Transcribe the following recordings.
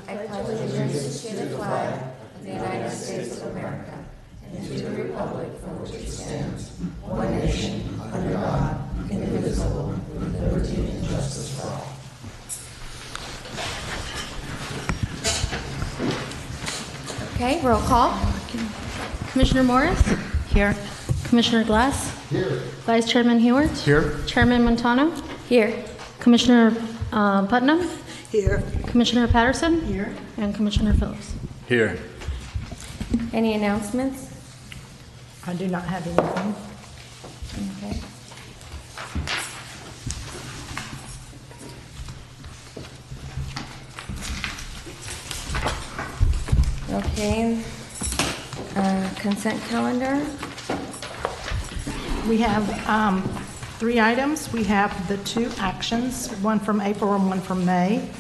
I pledge allegiance to the flag of the United States of America and to the republic for which it stands, one nation, under God, indivisible, with liberty and justice for all. Okay, roll call. Commissioner Morris? Here. Commissioner Glass? Here. Vice Chairman Hewart? Here. Chairman Montano? Here. Commissioner Putnam? Here. Commissioner Patterson? Here. And Commissioner Phillips. Here. Any announcements? I do not have anything. Okay. Okay. Consent calendar. We have 3 items. We have the 2 actions, one from April and one from May.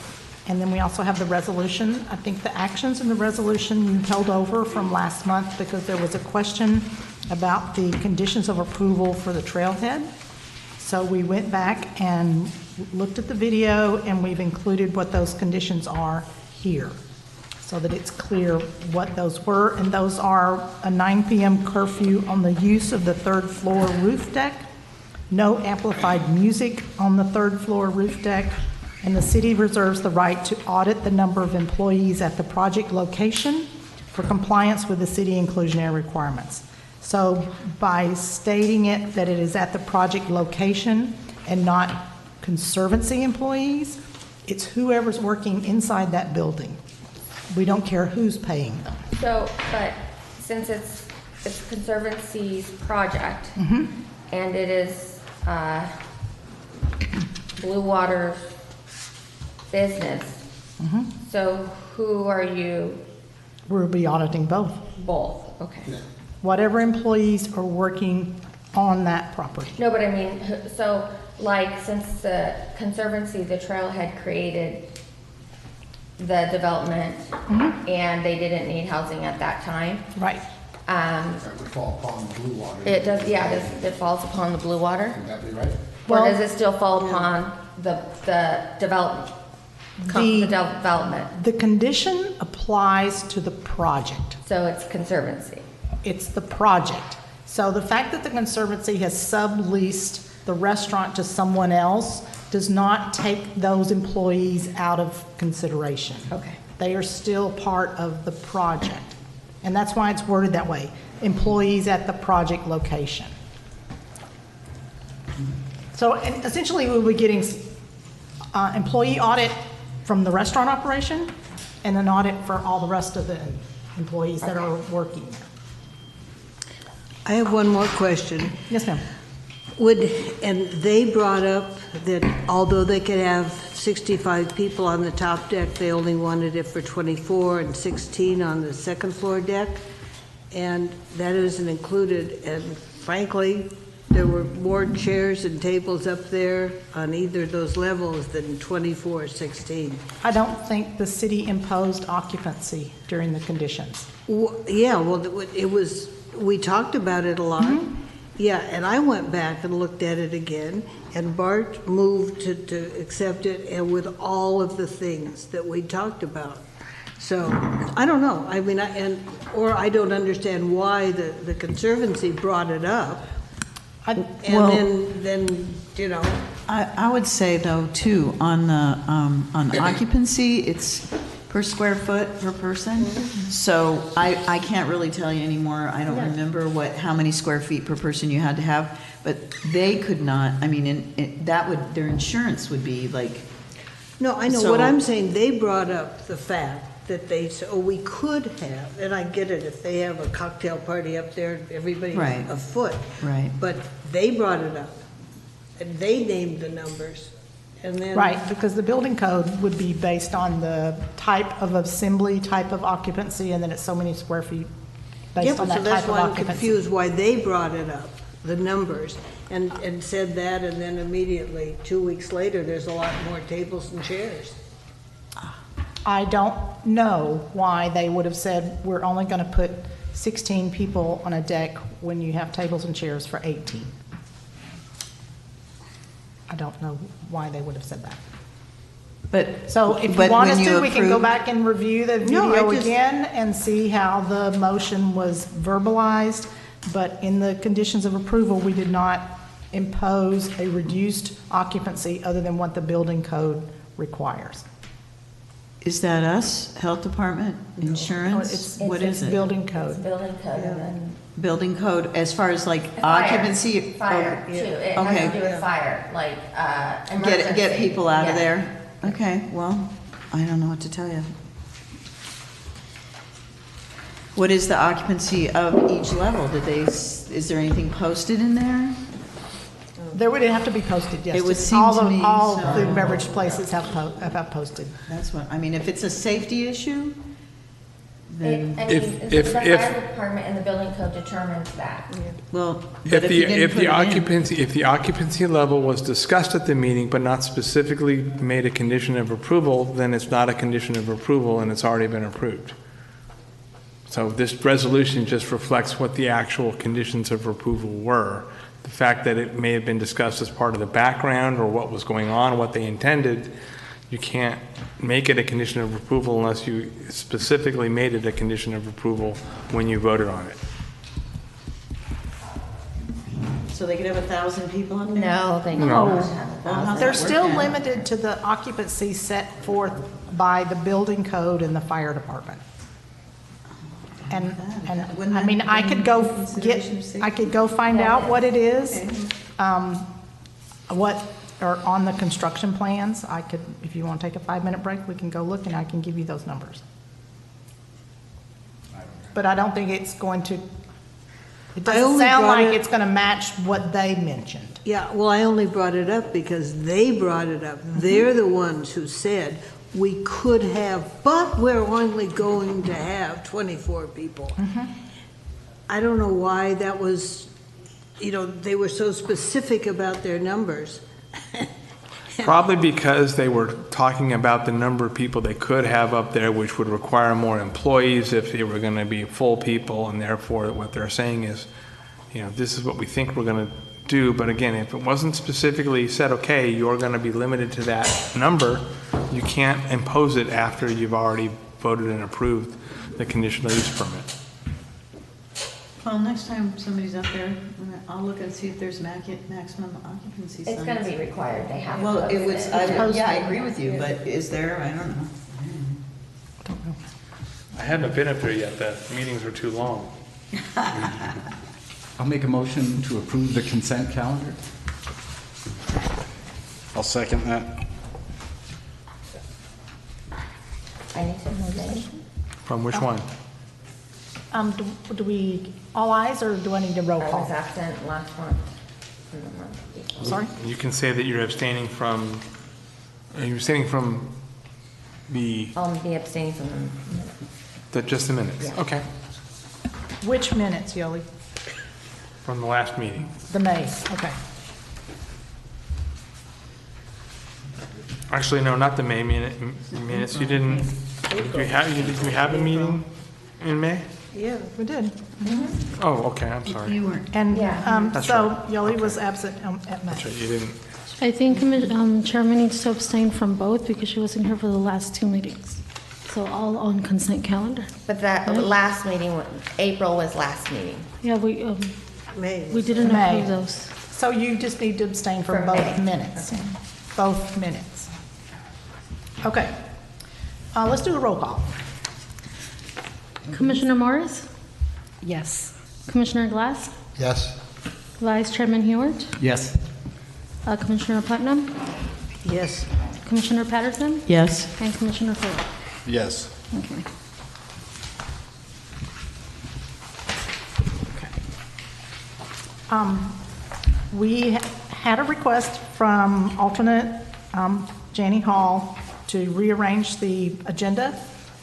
And then we also have the resolution. I think the actions and the resolution you held over from last month because there was a question about the conditions of approval for the trailhead. So we went back and looked at the video and we've included what those conditions are here so that it's clear what those were. And those are a 9 p.m. curfew on the use of the 3rd floor roof deck, no amplified music on the 3rd floor roof deck, and the city reserves the right to audit the number of employees at the project location for compliance with the city inclusionary requirements. So by stating it that it is at the project location and not conservancy employees, it's whoever's working inside that building. We don't care who's paying them. So, but since it's Conservancy's project, and it is Blue Water's business, so who are you? We'll be auditing both. Both, okay. Whatever employees are working on that property. No, but I mean, so like since the Conservancy, the trailhead created the development and they didn't need housing at that time. Right. That would fall upon Blue Water. It does, yeah, it falls upon the Blue Water? Would that be right? Or Well- does it still fall upon the development? The development, The condition applies to the project. so it's Conservancy. It's the project. So the fact that the Conservancy has subleased the restaurant to someone else does not take those employees out of consideration. Okay. They are still part of the project. And that's why it's worded that way, employees at the project location. So and essentially, we'll be getting employee audit from the restaurant operation and an audit for all the rest of the employees that are working there. I have one more question. Yes, ma'am. And they brought up that although they could have 65 people on the top deck, they only wanted it for 24 and 16 on the 2nd floor deck, and that isn't included. And frankly, there were more chairs and tables up there on either of those levels than 24 or 16. I don't think the city imposed occupancy during the conditions. Yeah, well, it was, we talked about it a lot. Yeah, and I went back and looked at it again, and Bart moved to accept it, and with all of the things that we talked about. So, I don't know, I mean, or I don't understand why the Conservancy brought it up, and then, you know. I would say though too, on the occupancy, it's per square foot per person. So I can't really tell you anymore. I don't remember how many square feet per person you had to have, but they could not, I mean, their insurance would be like. No, I know, So- what I'm saying, they brought up the fact that they said, oh, we could have, and I get it, if they have a cocktail party up there, everybody's Right. a foot. Right. But they brought it up, and they named the numbers, and then. Right, because the building code would be based on the type of assembly, type of occupancy, and then it's so many square feet Yeah, based but on so that that's type of why I'm occupancy. confused why they brought it up, the numbers, and said that, and then immediately, 2 weeks later, there's a lot more tables and chairs. I don't know why they would have said, we're only going to put 16 people on a deck when you have tables and chairs for 18. I don't know why they would have said that. But. So if you but want when us to, we can go approved- back and review the No, I video just- again and see how the motion was verbalized. But in the conditions of approval, we did not impose a reduced occupancy other than what the building code requires. Is that us, health department, insurance? It's- What is it's it? building It's code. building code and then. Building code, as far as like Fire. occupancy? Fire, too. It has Okay. to do with fire, like, Get emergency. people out of Yeah. there? Okay, well, I don't know what to tell you. What is the occupancy of each level? Is there anything posted in there? There would have to be posted, yes. It would Just seem all to the- me All so. food and beverage places have posted. That's what, I mean, if it's a safety issue, then, I mean, If- the if- fire department and the building code determines that. well, but If if you didn't if put the it in. occupancy, if the occupancy level was discussed at the meeting but not specifically made a condition of approval, then it's not a condition of approval and it's already been approved. So this resolution just reflects what the actual conditions of approval were. The fact that it may have been discussed as part of the background or what was going on, what they intended, you can't make it a condition of approval unless you specifically made it a condition of approval when you voted on it. So they could have 1,000 people in there? No, they No. don't have Well, a how's thousand. They're that still work out? limited to the occupancy set forth by the building code and the fire department. And, Wouldn't I mean, that I be could go consideration of get, safety? I could go find out what it is. What are on the construction plans. I could, if you want to take a 5-minute break, we can go look and I can give you those numbers. But I don't think it's going to, it I doesn't only sound brought like it- it's going to match what they mentioned. Yeah, well, I only brought it up because they brought it up. They're the ones who said, we could have, but we're only going to have 24 people. I don't know why that was, they were so specific about their numbers. Probably because they were talking about the number of people they could have up there, which would require more employees if they were going to be full people, and therefore what they're saying is, this is what we think we're going to do. But again, if it wasn't specifically said, okay, you're going to be limited to that number, you can't impose it after you've already voted and approved the conditional use permit. Well, next time somebody's up there, I'll look and see if there's maximum occupancy signs. It's gonna be required, they have to. Well, it post was, yeah, I agree with you, but is there, I don't know. I haven't been up there yet. The meetings were too long. I'll make a motion to approve the consent calendar. I'll second that. I need to move it. From which one? Do we, all ayes, or do I need a roll I was call? absent last month. and the month before. Sorry? You can say that you're abstaining from the, I'll be abstaining from them. just the minutes. Yeah. Okay. Which minutes, Yoli? From the last meeting. The May, okay. Actually, no, not the May minutes. You didn't, did you have a meeting in May? Yeah. We did. Oh, okay, I'm sorry. You weren't. And Yeah. That's so right. Yoli was absent at May. That's right, you didn't. I think Chairman needs to abstain from both because she wasn't here for the last 2 meetings. So all on consent calendar. But that last meeting, April was last meeting. Yeah, we didn't May. approve those. So you just need to abstain from From both May. minutes. Both minutes. Okay. Let's do a roll call. Commissioner Morris? Yes. Commissioner Glass? Yes? Vice Chairman Hewart? Yes. Commissioner Putnam? Yes. Commissioner Patterson? Yes. And Commissioner Phillips? Yes. Okay. We had a request from alternate Janie Hall to rearrange the agenda,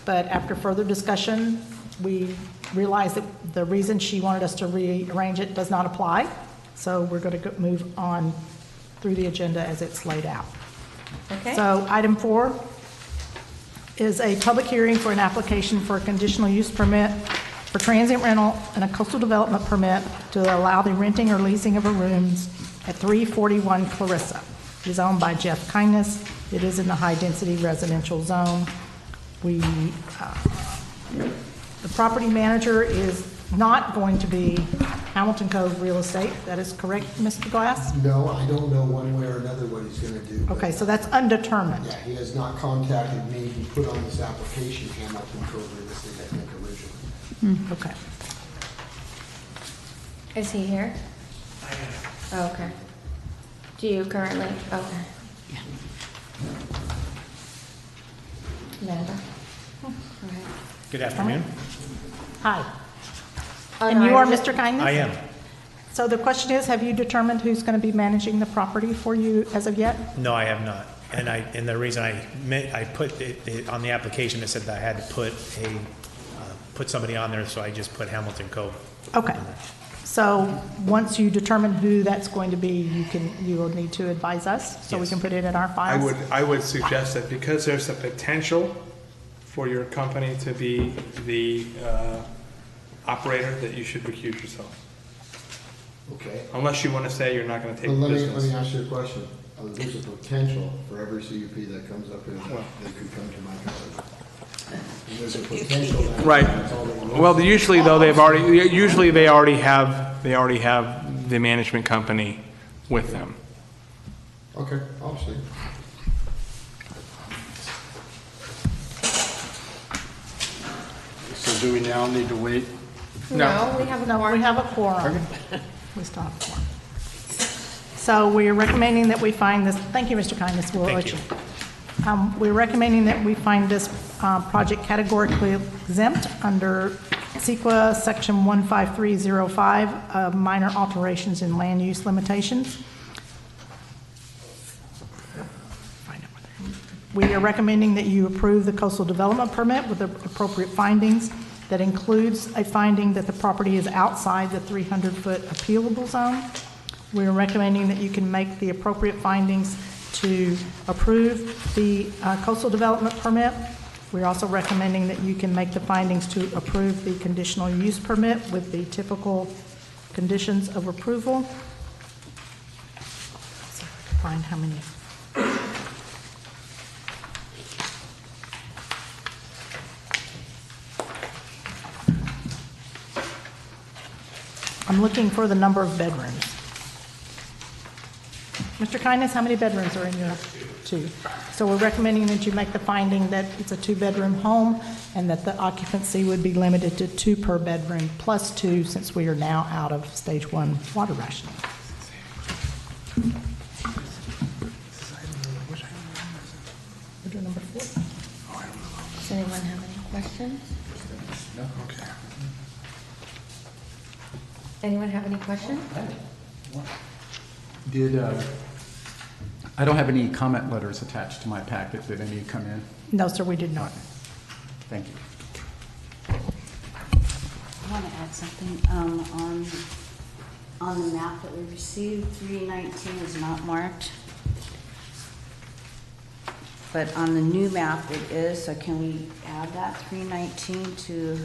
but after further discussion, we realized that the reason she wanted us to rearrange it does not apply, so we're going to move on through the agenda as it's laid out. Okay? So item 4 is a public hearing for an application for a conditional use permit for transient rental and a coastal development permit to allow the renting or leasing of rooms at 341 Clarissa. It is owned by Jeff Kindness. It is in the high-density residential zone. We, the property manager is not going to be Hamilton Cove Real Estate. That is correct, Mr. Glass? No, I don't know one way or another what he's gonna do. but- Okay, so that's undetermined. Yeah, he has not contacted me. He put on this application, Hamilton Cove Real Estate, I think originally. Okay. Is he here? Oh, okay. Do you currently, okay. Amanda? Go ahead. Good afternoon. Hi. Oh, And no, you I are was- Mr. Kindness? I am. So the question is, have you determined who's going to be managing the property for you as of yet? No, I have not. And the reason I put it on the application, it said that I had to put somebody on there, so I just put Hamilton Cove. Okay. So once you determine who that's going to be, you will need to advise us, so we Yes. can put it in our files? I would suggest that because there's a potential for your company to be the operator, that you should recuse yourself. Okay. Unless you want to say you're not going to take But let me business. ask you a question. There's a potential for every CUP that comes up here that could come to my company. And there's a potential. that- Right. that's all they want. Well, usually though, they already have the management company with them. Okay, I'll see. So do we now need to wait? No, we have a No, we quorum. have a quorum. We still have a quorum. So we are recommending that we find this, thank you, Mr. Kindness, we'll Thank let you. We're recommending that we find this project categorically exempt under CEQA Section 15305, minor alterations in land use limitations. We are recommending that you approve the coastal development permit with the appropriate findings. That includes a finding that the property is outside the 300-foot appealable zone. We are recommending that you can make the appropriate findings to approve the coastal development permit. We're also recommending that you can make the findings to approve the conditional use permit with the typical conditions of approval. See if I can find how many. I'm looking for the number of bedrooms. Mr. Kindness, how many bedrooms are in your? Two. So we're recommending that you make the finding that it's a two-bedroom home and that the occupancy would be limited to 2 per bedroom plus 2 since we are now out of stage 1 water rationing. Bedroom number 4. Does anyone have any questions? No? Okay. Anyone have any questions? I don't have any comment letters attached to my packet. Did any come in? No, sir, we did not. Thank you. I want to add something. On the map that we received, 319 is not marked. But on the new map, it is, so can we add that 319 to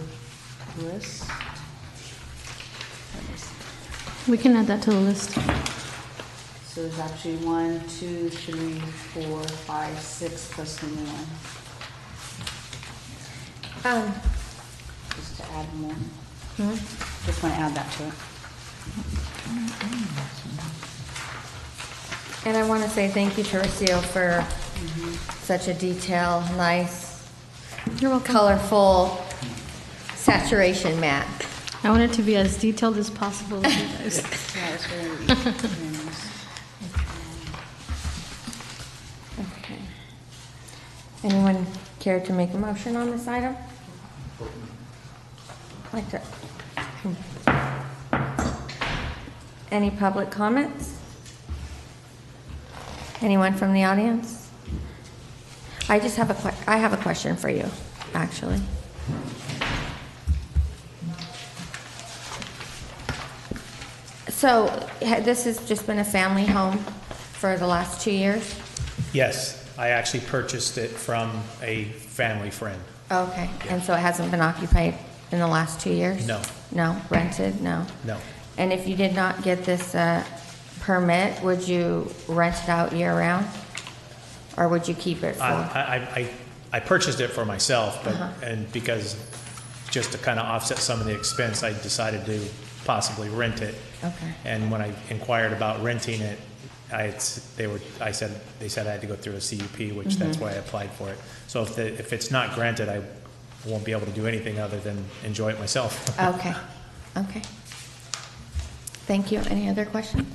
the list? Let me see. We can add that to the list. So there's actually 1, 2, 3, 4, 5, 6 plus the new one, just to add more. Just want to add that to it. And I want to say thank you to Rocio for such a detailed, nice, You're welcome. colorful saturation map. I want it to be as detailed as possible with you guys. Yeah, it's very nice. Okay. Anyone care to make a motion on this item? Like to? Any public comments? Anyone from the audience? I just have I have a question for you, actually. So, this has just been a family home for the last 2 years? Yes, I actually purchased it from a family friend. Okay, and so it hasn't been occupied in the last 2 years? No. No, rented, no? No. And if you did not get this permit, would you rent it out year-round? or would you keep it for? I purchased it for myself, but, Uh-huh. and because, just to kind of offset some of the expense, I decided to possibly rent it. Okay. And when I inquired about renting it, they said I had to go through a CUP, which that's why I applied for it. So if it's not granted, I won't be able to do anything other than enjoy it myself. Okay, okay. Thank you. Any other questions?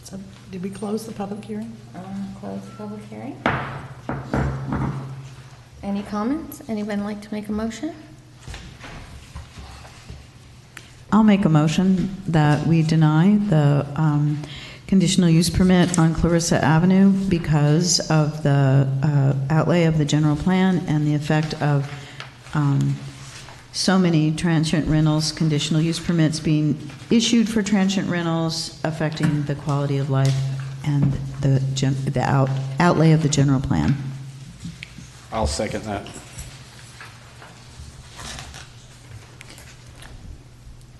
So did we close the public hearing? Close the public hearing. Any comments? Anyone like to make a motion? I'll make a motion that we deny the conditional use permit on Clarissa Avenue because of the outlay of the general plan and the effect of so many transient rentals, conditional use permits being issued for transient rentals, affecting the quality of life and the outlay of the general plan. I'll second that.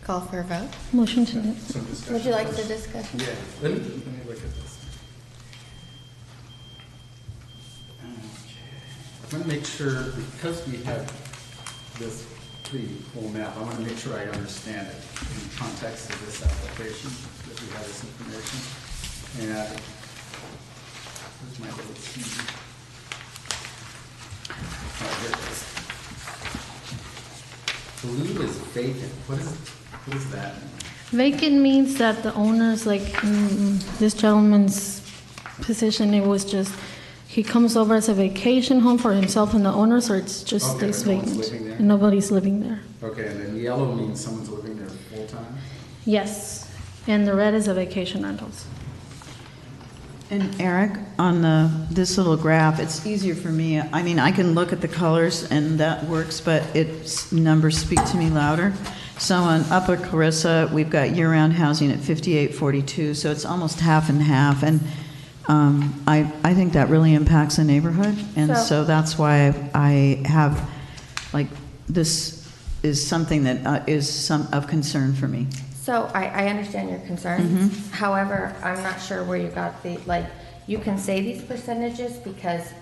Call for a vote. Motion to, Would you like to discuss? Yeah, let me look at this. Okay. I want to make sure, because we have this pretty full map, I want to make sure I understand it in context of this application, that we have this information. And where's my little key? Oh, here it is. Blue is vacant. What does that mean? vacant means that the owners, like in this gentleman's position, it was just, he comes over as a vacation home for himself and the owners, or it's just Okay, stays but no one's vacant. living there? And nobody's living there. Okay, and then yellow means someone's living there full-time? Yes, and the red is a vacation rentals. And Eric, on this little graph, it's easier for me. I mean, I can look at the colors and that works, but numbers speak to me louder. So on Upper Clarissa, we've got year-round housing at 5842, so it's almost half and half. And I think that really impacts the neighborhood. And so that's why I have, like, this is something that is of concern for me. So I understand your concerns. However, I'm not sure where you got you can say these percentages because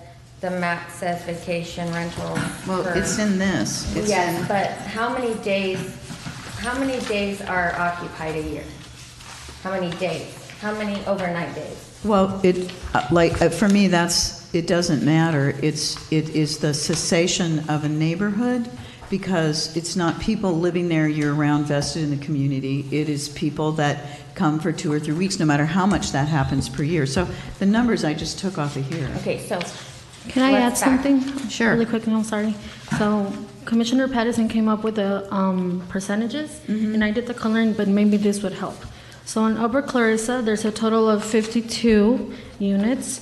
the map says vacation rental. Well, it's in this. Yes, but how many days are occupied a year? How many days? How many overnight days? Well, for me, it doesn't matter. It is the cessation of a neighborhood, because it's not people living there year-round vested in the community. It is people that come for 2 or 3 weeks, no matter how much that happens per year. So the numbers I just took off of here. Okay, so Can I add let's back. something? Sure. Really quickly, I'm sorry. So Commissioner Patterson came up with the percentages, and I did the coloring, but maybe this would help. So in Upper Clarissa, there's a total of 52 units.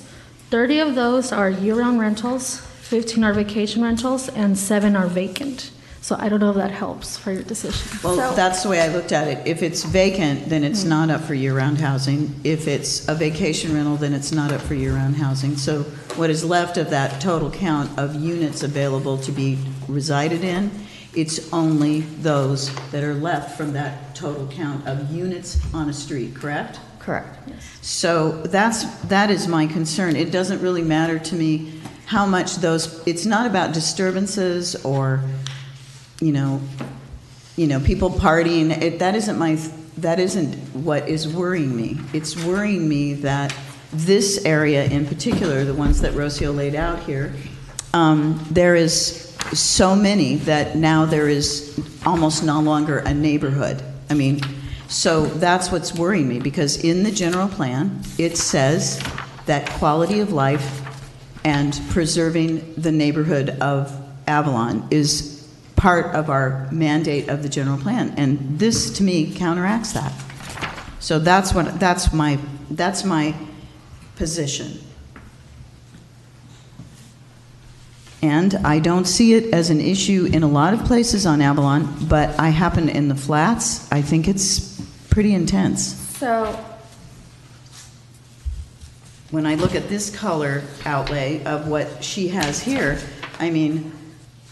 30 of those are year-round rentals, 15 are vacation rentals, and 7 are vacant. So I don't know if that helps for your decision. Well, that's the way I looked at it. If it's vacant, then it's not up for year-round housing. If it's a vacation rental, then it's not up for year-round housing. So what is left of that total count of units available to be resided in, it's only those that are left from that total count of units on a street, correct? correct. So that is my concern. It doesn't really matter to me how much it's not about disturbances or people partying. That isn't what is worrying me. It's worrying me that this area in particular, the ones that Rocio laid out here, there is so many that now there is almost no longer a neighborhood. So that's what's worrying me, because in the general plan, it says that quality of life and preserving the neighborhood of Avalon is part of our mandate of the general plan, and this to me counteracts that. So that's my position. And I don't see it as an issue in a lot of places on Avalon, but I happen in the flats, I think it's pretty intense. So, When I look at this color outlay of what she has here,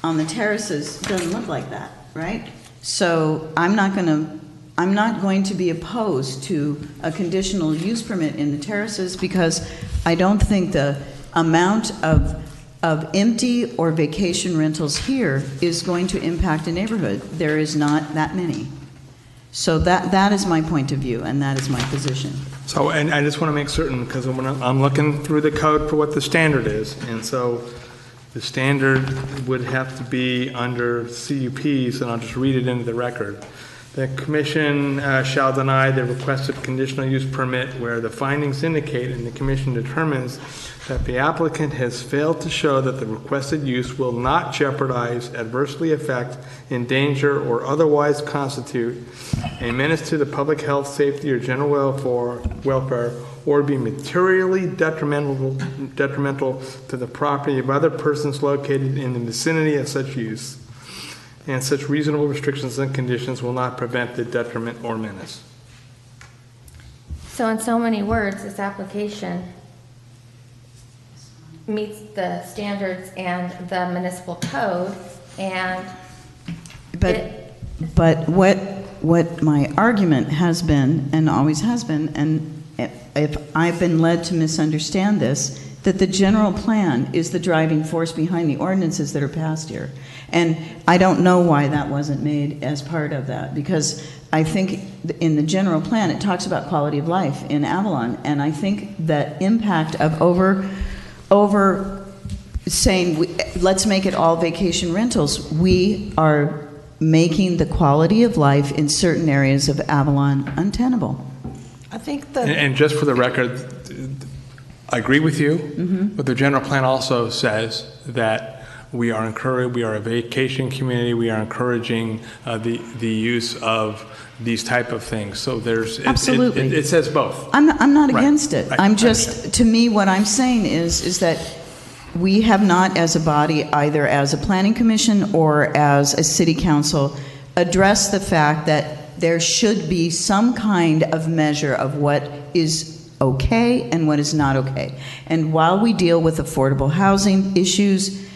on the terraces doesn't look like that, right? So I'm not going to be opposed to a conditional use permit in the terraces because I don't think the amount of empty or vacation rentals here is going to impact a neighborhood. There is not that many. So that is my point of view, and that is my position. So, and I just want to make certain, because I'm looking through the code for what the standard is, and so the standard would have to be under CUPs, and I'll just read it into the record. The commission shall deny the requested conditional use permit where the findings indicate and the commission determines that the applicant has failed to show that the requested use will not jeopardize, adversely affect, endanger, or otherwise constitute a menace to the public health, safety, or general welfare, or be materially detrimental to the property of other persons located in the vicinity of such use, and such reasonable restrictions and conditions will not prevent the detriment or menace. So in so many words, this application meets the standards and the municipal code, and But what my argument has been, and always has been, and if I've been led to misunderstand this, that the general plan is the driving force behind the ordinances that are passed here. And I don't know why that wasn't made as part of that, because I think in the general plan, it talks about quality of life in Avalon, and I think that impact of over saying, let's make it all vacation rentals, we are making the quality of life in certain areas of Avalon untenable. I think And just for the record, I agree with you, but the general plan also says that we are a vacation community, we are encouraging the use of these type of things. So Absolutely. It says both. I'm not Right. against it. Right. I'm just, to me, what I'm saying is that we have not, as a body, either as a planning commission or as a city council, addressed the fact that there should be some kind of measure of what is okay and what is not okay. And while we deal with affordable housing issues,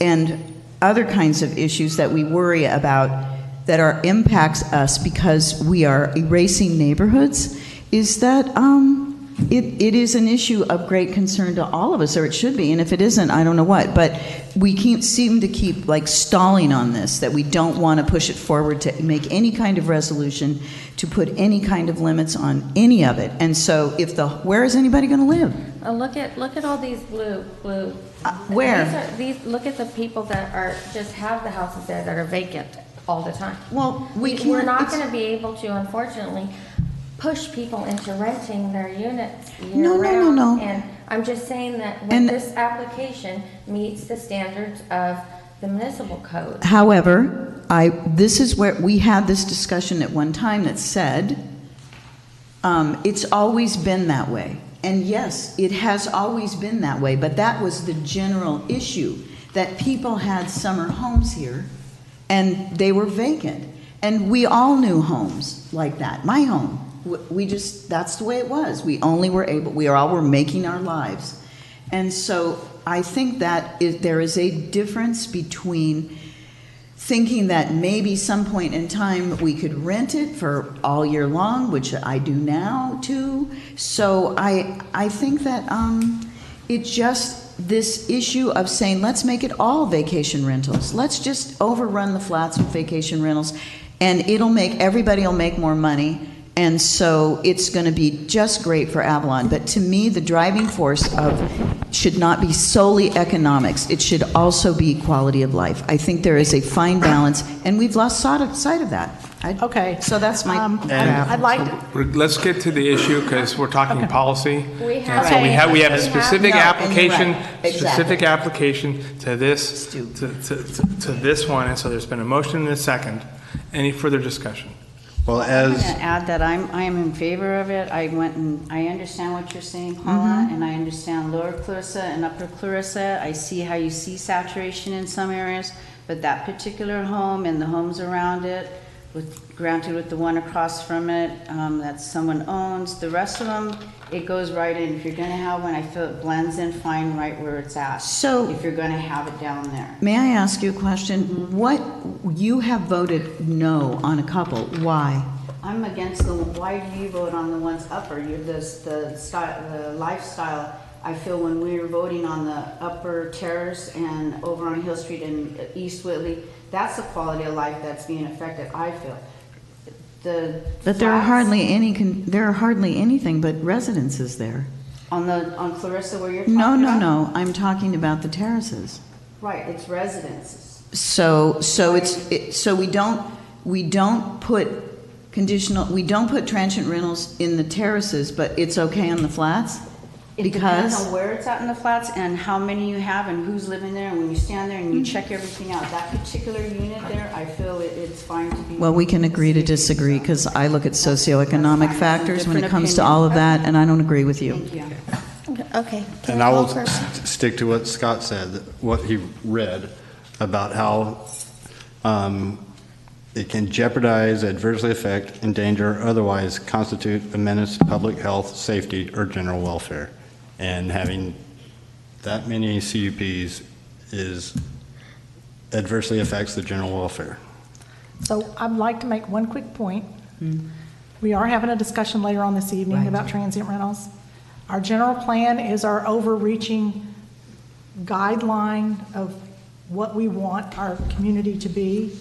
and other kinds of issues that we worry about that impacts us because we are erasing neighborhoods, is that it is an issue of great concern to all of us, or it should be, and if it isn't, I don't know what. But we seem to keep like stalling on this, that we don't want to push it forward to make any kind of resolution, to put any kind of limits on any of it. And so where is anybody going to live? look at all these blue. Where? Look at the people that just have the houses there that are vacant all the time. Well, We're not going to be able to, unfortunately, push people into renting their units year-round. No. And I'm just saying that this application meets the standards of the municipal code. However, this is where we had this discussion at one time that said, it's always been that way. And yes, it has always been that way, but that was the general issue, that people had summer homes here and they were vacant. And we all knew homes like that. My home, that's the way it was. We all were making our lives. And so I think that there is a difference between thinking that maybe some point in time we could rent it for all year long, which I do now too. So I think that it's just this issue of saying, let's make it all vacation rentals. Let's just overrun the flats with vacation rentals, and everybody will make more money. And so it's going to be just great for Avalon. But to me, the driving force should not be solely economics. It should also be quality of life. I think there is a fine balance, and we've lost sight of that. Okay. So that's my... I'd like to... Let's get to the issue, because we're talking policy. We And have so we have a a- specific No, and you're application, right. Exactly. specific application to this, to this one, and so there's been a motion and a second. Any further discussion? Well, I'm going to add that I am in favor of it. I understand what you're saying, Paula, and I understand Lower Clarissa and Upper Clarissa. I see how you see saturation in some areas, but that particular home and the homes around it, granted with the one across from it, that someone owns. The rest of them, it goes right in. If you're gonna have one, I feel it blends in fine right where it's at. So- if you're gonna have it down there. May I ask you a question? What, you have voted no on a couple, why? I'm against why do you vote on the ones upper? The lifestyle, I feel when we were voting on the upper terrace and over on Hill Street and East Whitley, that's the quality of life that's being affected, I feel. But there are hardly anything but residences there. On Clarissa where you're talking No, about? no, I'm talking about the terraces. Right, it's residences. So we don't put transient rentals in the terraces, but it's okay on the flats? It depends Because, on where it's at in the flats and how many you have and who's living there. And when you stand there and you check everything out, that particular unit there, I feel it's fine to be. well, we can agree to disagree, because I look at socioeconomic That's fine. factors when it Different comes to opinion. all of that, and I don't agree with you. Thank you. Okay. Can And I will call first? stick to what Scott said, what he read about how it can jeopardize, adversely affect, endanger, or otherwise constitute a menace to public health, safety, or general welfare. And having that many CUPs adversely affects the general welfare. So I'd like to make one quick point. We are having a discussion later on this evening Right. about transient rentals. Our general plan is our overreaching guideline of what we want our community to be.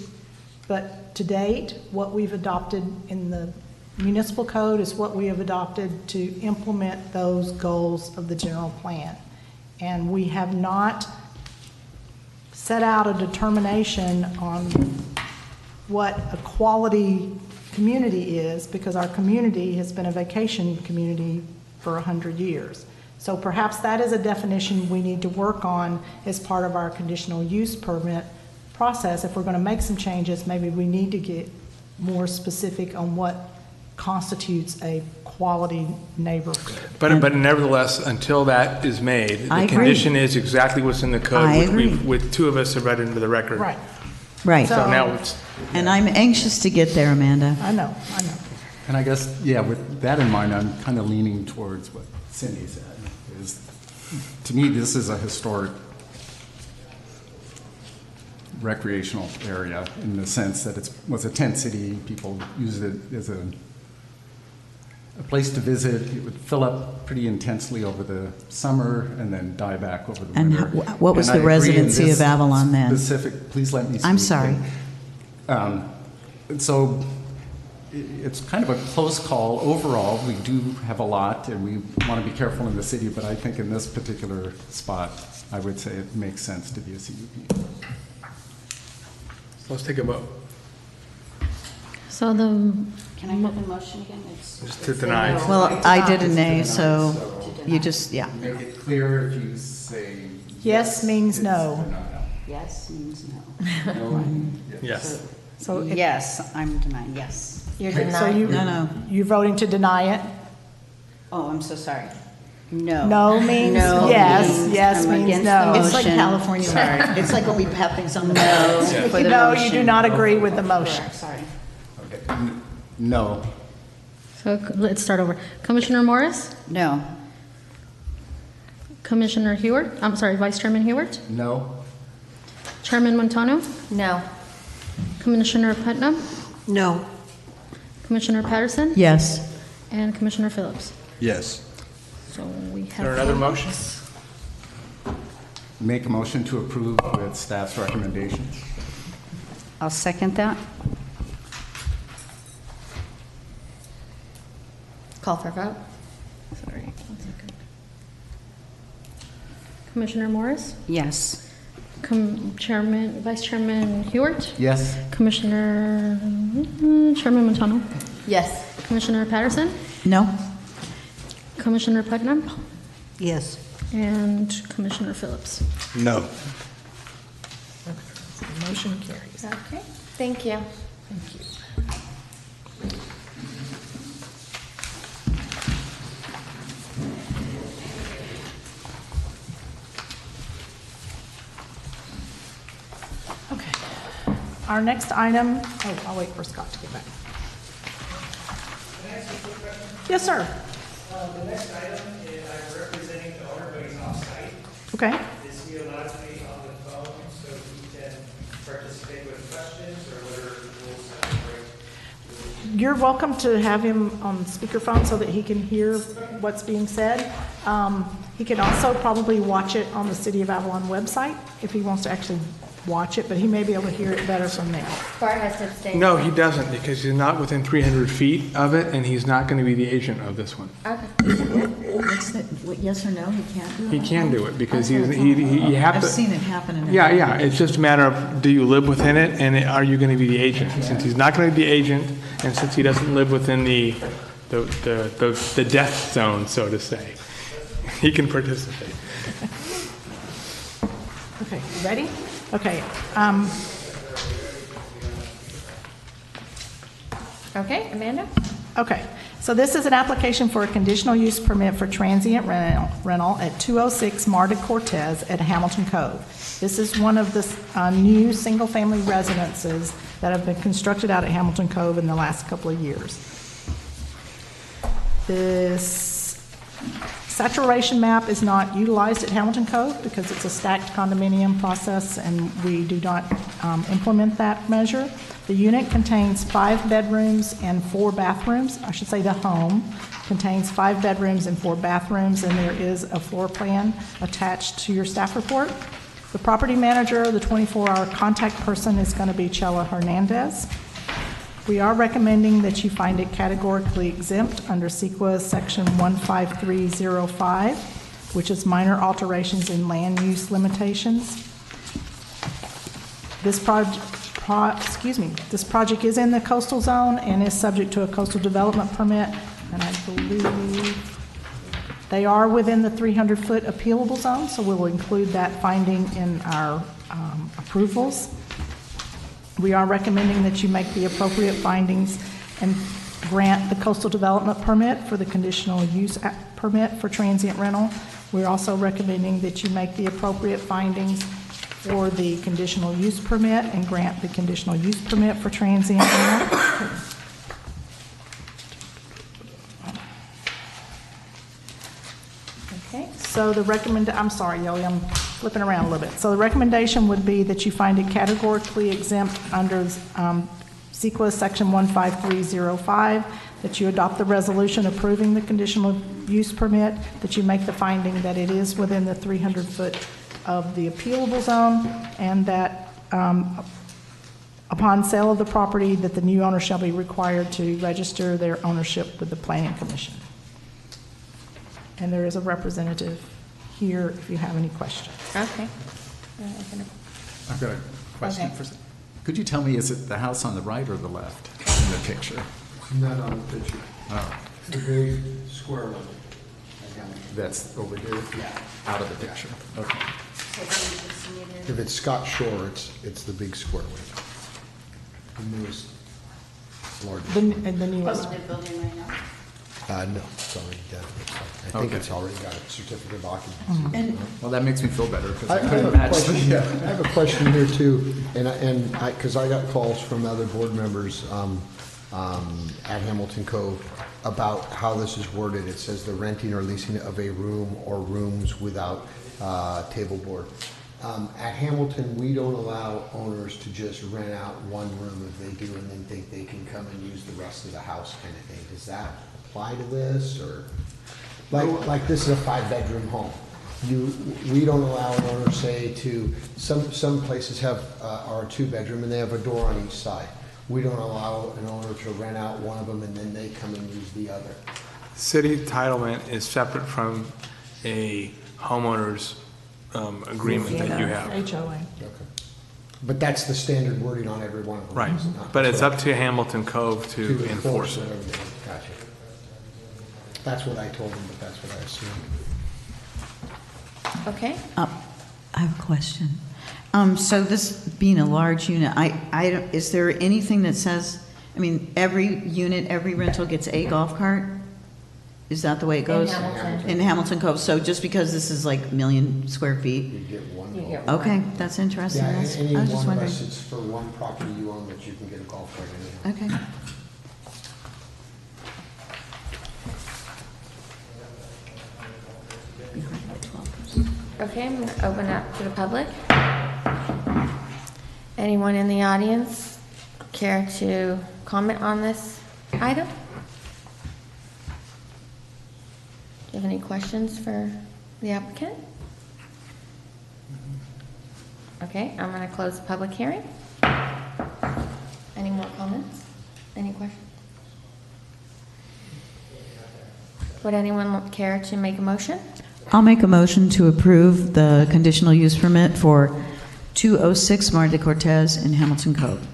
But to date, what we've adopted in the municipal code is what we have adopted to implement those goals of the general plan. And we have not set out a determination on what a quality community is, because our community has been a vacation community for 100 years. So perhaps that is a definition we need to work on as part of our conditional use permit process. If we're going to make some changes, maybe we need to get more specific on what constitutes a quality neighborhood. But nevertheless, until that is made, I the agree. condition is exactly what's in the code, I which agree. with two of us have read into the record. Right. Right. So now it's, And I'm anxious to get there, Amanda. I know. And I guess, yeah, with that in mind, I'm kind of leaning towards what Cindy said. To me, this is a historic recreational area in the sense that it was a tent city. People used it as a place to visit. It would fill up pretty intensely over the summer and then die back over the And winter. what was And the I agree in residency this of Avalon then? Please let me speak. I'm sorry. So it's kind of a close call. Overall, we do have a lot, and we want to be careful in the city, but I think in this particular spot, I would say it makes sense to be a CUP. let's take a vote. So the, Can I have the motion again? Just to deny. Well, I did a nay, so you just, yeah. Make it clear if you say. Yes means no. Yes means no. Yes. So if- Yes, I'm denying, yes. You're So denying. No. you voting to deny it? Oh, I'm so sorry. No. No means No yes, means yes I'm means against no. the It's like motion. California. Sorry. It's like when we have things on the No for the No, motion. you do not agree with the motion. Correct, sorry. Okay. No. so let's start over. Commissioner Morris? No. Commissioner Hewart? I'm sorry, Vice Chairman Hewart? No. Chairman Montano? No. Commissioner Putnam? No. Commissioner Patterson? Yes. And Commissioner Phillips? Yes. So we Is there have. another motion? Make a motion to approve with staff's recommendations. I'll second that. Call for vote? Sorry, 1 second. Commissioner Morris? Yes. Chairman, Vice Chairman Hewart? Yes. Commissioner, Chairman Montano? Yes. Commissioner Patterson? No? Commissioner Putnam? Yes. And Commissioner Phillips? No. Motion carries. Okay. Thank you. Okay. Our next item, I'll wait for Scott to get back. Yes, sir. The next item is I'm representing the owner, but he's off-site. Okay. Is he allowed to be on the phone so he can participate with questions, or what are the rules that break? You're welcome to have him on speakerphone so that he can hear what's being said. He can also probably watch it on the City of Avalon website if he wants to actually watch it, but he may be able to hear it better from there. Bart has to abstain. No, he doesn't, because he's not within 300 feet of it, and he's not going to be the agent of this one. Okay. What's the, yes or no, he can't do it? He can do it, because you have to. I've seen it happen in. Yeah, it's just a matter of, do you live within it, and are you going to be the agent? Since he's not going to be the agent, and since he doesn't live within the death zone, so to say, he can participate. Okay, you ready? Okay. Okay, Amanda? Okay, so this is an application for a conditional use permit for transient rental at 206 Marta Cortez at Hamilton Cove. This is one of the new single-family residences that have been constructed out at Hamilton Cove in the last couple of years. This saturation map is not utilized at Hamilton Cove because it's a stacked condominium process and we do not implement that measure. The unit contains 5 bedrooms and 4 bathrooms. I should say the home contains 5 bedrooms and 4 bathrooms, and there is a floor plan attached to your staff report. The property manager, the 24-hour contact person, is going to be Chela Hernandez. We are recommending that you find it categorically exempt under CEQA Section 15305, which is minor alterations in land use limitations. This project is in the coastal zone and is subject to a coastal development permit, and I believe they are within the 300-foot appealable zone, so we'll include that finding in our approvals. We are recommending that you make the appropriate findings and grant the coastal development permit for the conditional use permit for transient rental. We're also recommending that you make the appropriate findings for the conditional use permit and grant the conditional use permit for transient rental. Okay, so I'm sorry, Yoeli, I'm flipping around a little bit. So the recommendation would be that you find it categorically exempt under CEQA Section 15305, that you adopt the resolution approving the conditional use permit, that you make the finding that it is within the 300-foot of the appealable zone, and that upon sale of the property, that the new owner shall be required to register their ownership with the Planning Commission. And there is a representative here if you have any questions. Okay. I've got a question Okay. for, could you tell me, is it the house on the right or the left in the picture? Not on the picture. Oh, The big square one. that's over here? Out of the picture, okay. If it's Scott Shore, it's the big square one. The newest, largest. The newest. They're building right now. No, it's already done. I think Okay. it's already got a certificate of occupancy. And Well, that makes me feel better, because I I have couldn't a match question, the, I have a question here too, because I got calls from other board members at Hamilton Cove about how this is worded. It says the renting or leasing of a room or rooms without table board. At Hamilton, we don't allow owners to just rent out one room if they do and then think they can come and use the rest of the house kind of thing. Does that apply to this, or? Like this is a 5-bedroom home. We don't allow an owner, say, to, some places have, are a 2-bedroom and they have a door on each side. We don't allow an owner to rent out one of them and then they come and use the other. City entitlement is separate from a homeowner's agreement that you have. HOA. Okay. But that's the standard wording on every one of them. Right, is it not? but it's up to Hamilton Cove to enforce it. everything. Gotcha. That's what I told them, but that's what I assumed. Okay. I have a question. So this being a large unit, is there anything that says, I mean, every unit, every rental gets a golf cart? Is that the way it goes? Hamilton. In Hamilton Cove, so just because this is like 1,000,000 square feet? You get one. You get golf. Okay, that's interesting. Yeah, That's- any I was one just of wondering. us, it's for one property you own that you can get a golf cart anyhow. Okay. Okay, I'm going to open up to the public. Anyone in the audience care to comment on this item? Do you have any questions for the applicant? Okay, I'm going to close the public hearing. Any more comments? Any questions? Would anyone care to make a motion? I'll make a motion to approve the conditional use permit for 206 Mar de Cortez in Hamilton Cove,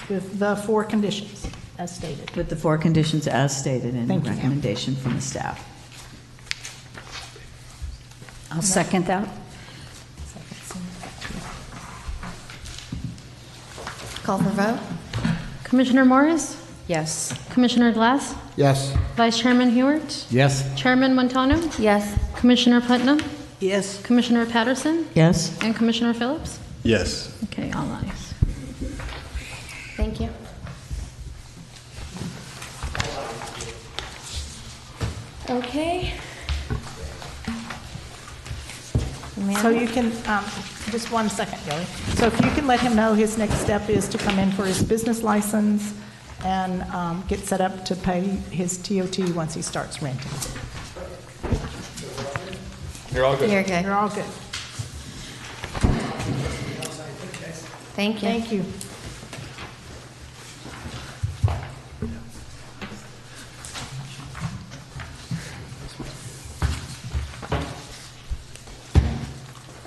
With the 4 conditions, as stated. with the 4 conditions as stated in the Thank you. recommendation from the staff. I'll second that. Call for vote? Commissioner Morris? Yes. Commissioner Glass? Yes, Vice Chairman Hewart? Yes. Chairman Montano? Yes. Commissioner Putnam? Yes, Commissioner Patterson? Yes? And Commissioner Phillips? Yes. Okay, all ayes. Thank you. Okay. So Amanda? you can, just one second, Joey. So if you can let him know his next step is to come in for his business license and get set up to pay his TOT once he starts renting. You're all good. You're good. You're all good. Thank you. Thank you.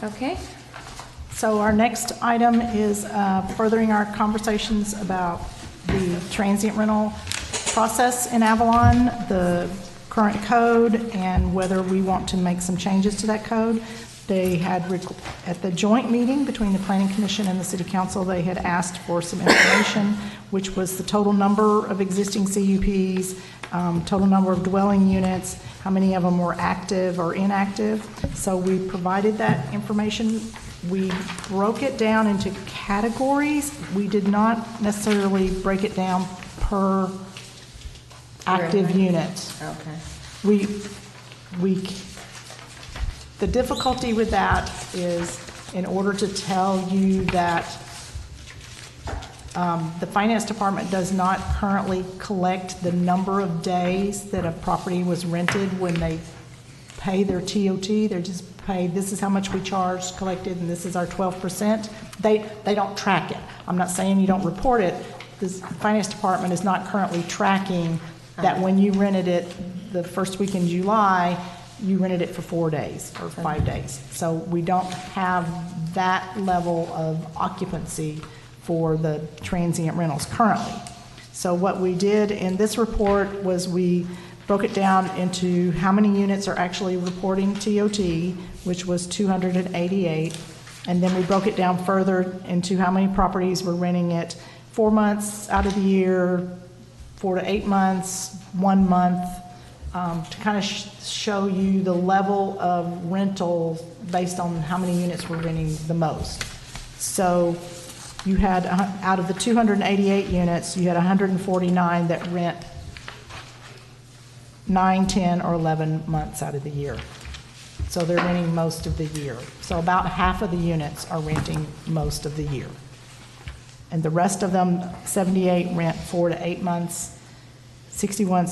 Okay. So our next item is furthering our conversations about the transient rental process in Avalon, the current code, and whether we want to make some changes to that code. They had, at the joint meeting between the Planning Commission and the City Council, they had asked for some information, which was the total number of existing CUPs, total number of dwelling units, how many of them were active or inactive. So we provided that information. We broke it down into categories. We did not necessarily break it down per active unit. Okay. The difficulty with that is, in order to tell you that the finance department does not currently collect the number of days that a property was rented when they pay their TOT, they just pay, this is how much we charged, collected, and this is our 12%. They don't track it. I'm not saying you don't report it. The finance department is not currently tracking that when you rented it the first week in July, you rented it for 4 days or 5 days. So we don't have that level of occupancy for the transient rentals currently. So what we did in this report was we broke it down into how many units are actually reporting TOT, which was 288, and then we broke it down further into how many properties were renting it 4 months out of the year, 4 to 8 months, 1 month, to kind of show you the level of rental based on how many units were renting the most. So you had, out of the 288 units, you had 149 that rent 9, 10, or 11 months out of the year. So they're renting most of the year. So about half of the units are renting most of the year. And the rest of them, 78 rent 4 to 8 months, 61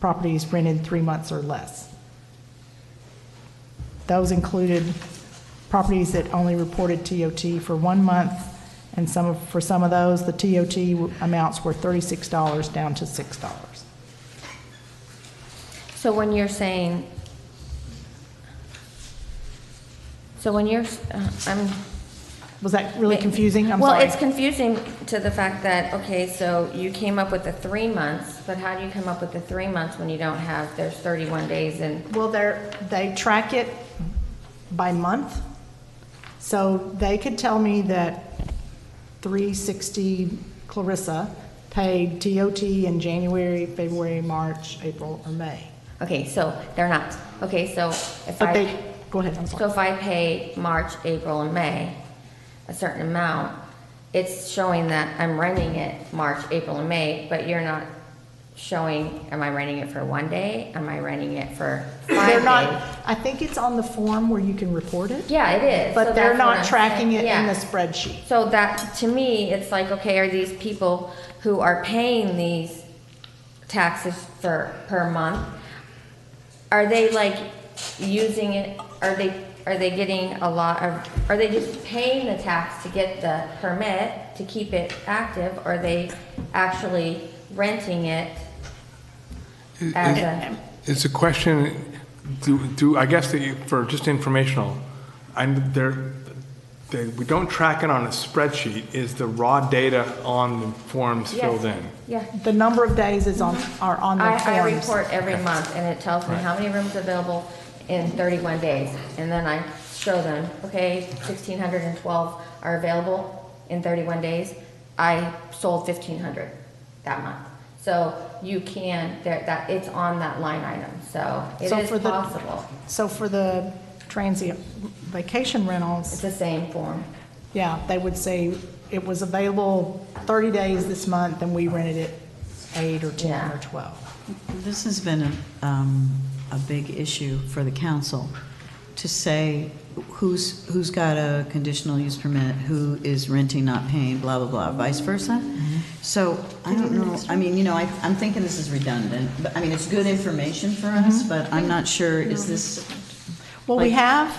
properties rented 3 months or less. Those included properties that only reported TOT for 1 month, and for some of those, the TOT amounts were $36 down to $6. So when you're saying, Was that really confusing? I'm well, sorry. it's confusing to the fact that, okay, so you came up with the 3 months, but how do you come up with the 3 months when you don't have, there's 31 days and, Well, they track it by month. So they could tell me that 360 Clarissa paid TOT in January, February, March, April, or May. Okay, so they're not. Okay, so if But I, go ahead, I'm so sorry. if I pay March, April, and May, a certain amount, it's showing that I'm renting it March, April, and May, but you're not showing, am I renting it for 1 day? Am I renting it for 5 They're days? not, I think it's on the form where you can report it. Yeah, it is. But So they're that's what not I'm tracking saying. it in Yeah. the spreadsheet. So that, to me, it's like, okay, are these people who are paying these taxes per month, are they like using it, are they getting a lot of, are they just paying the tax to get the permit to keep it active? Or are they actually renting it as a? It's a question, I guess for just informational, we don't track it on a spreadsheet. Is the raw data on the forms filled in? Yeah. The number of days are on the forms. I report every month, and it tells me how many rooms available in 31 days. And then I show them, okay, 1,612 are available in 31 days. I sold 1,500 that month. So you can, that it's on that line item, so it So is for the- possible. So for the transient vacation It's rentals, the same form. yeah, they would say it was available 30 days this month, and we rented it 8 or 10 Yeah. or 12. This has been a big issue for the council, to say who's got a conditional use permit, who is renting, not paying, blah, blah, blah, vice versa. So I don't know, I mean, you know, I'm thinking this is redundant, but I mean, it's good information for us, but I'm not sure, is this, Well, we Like- have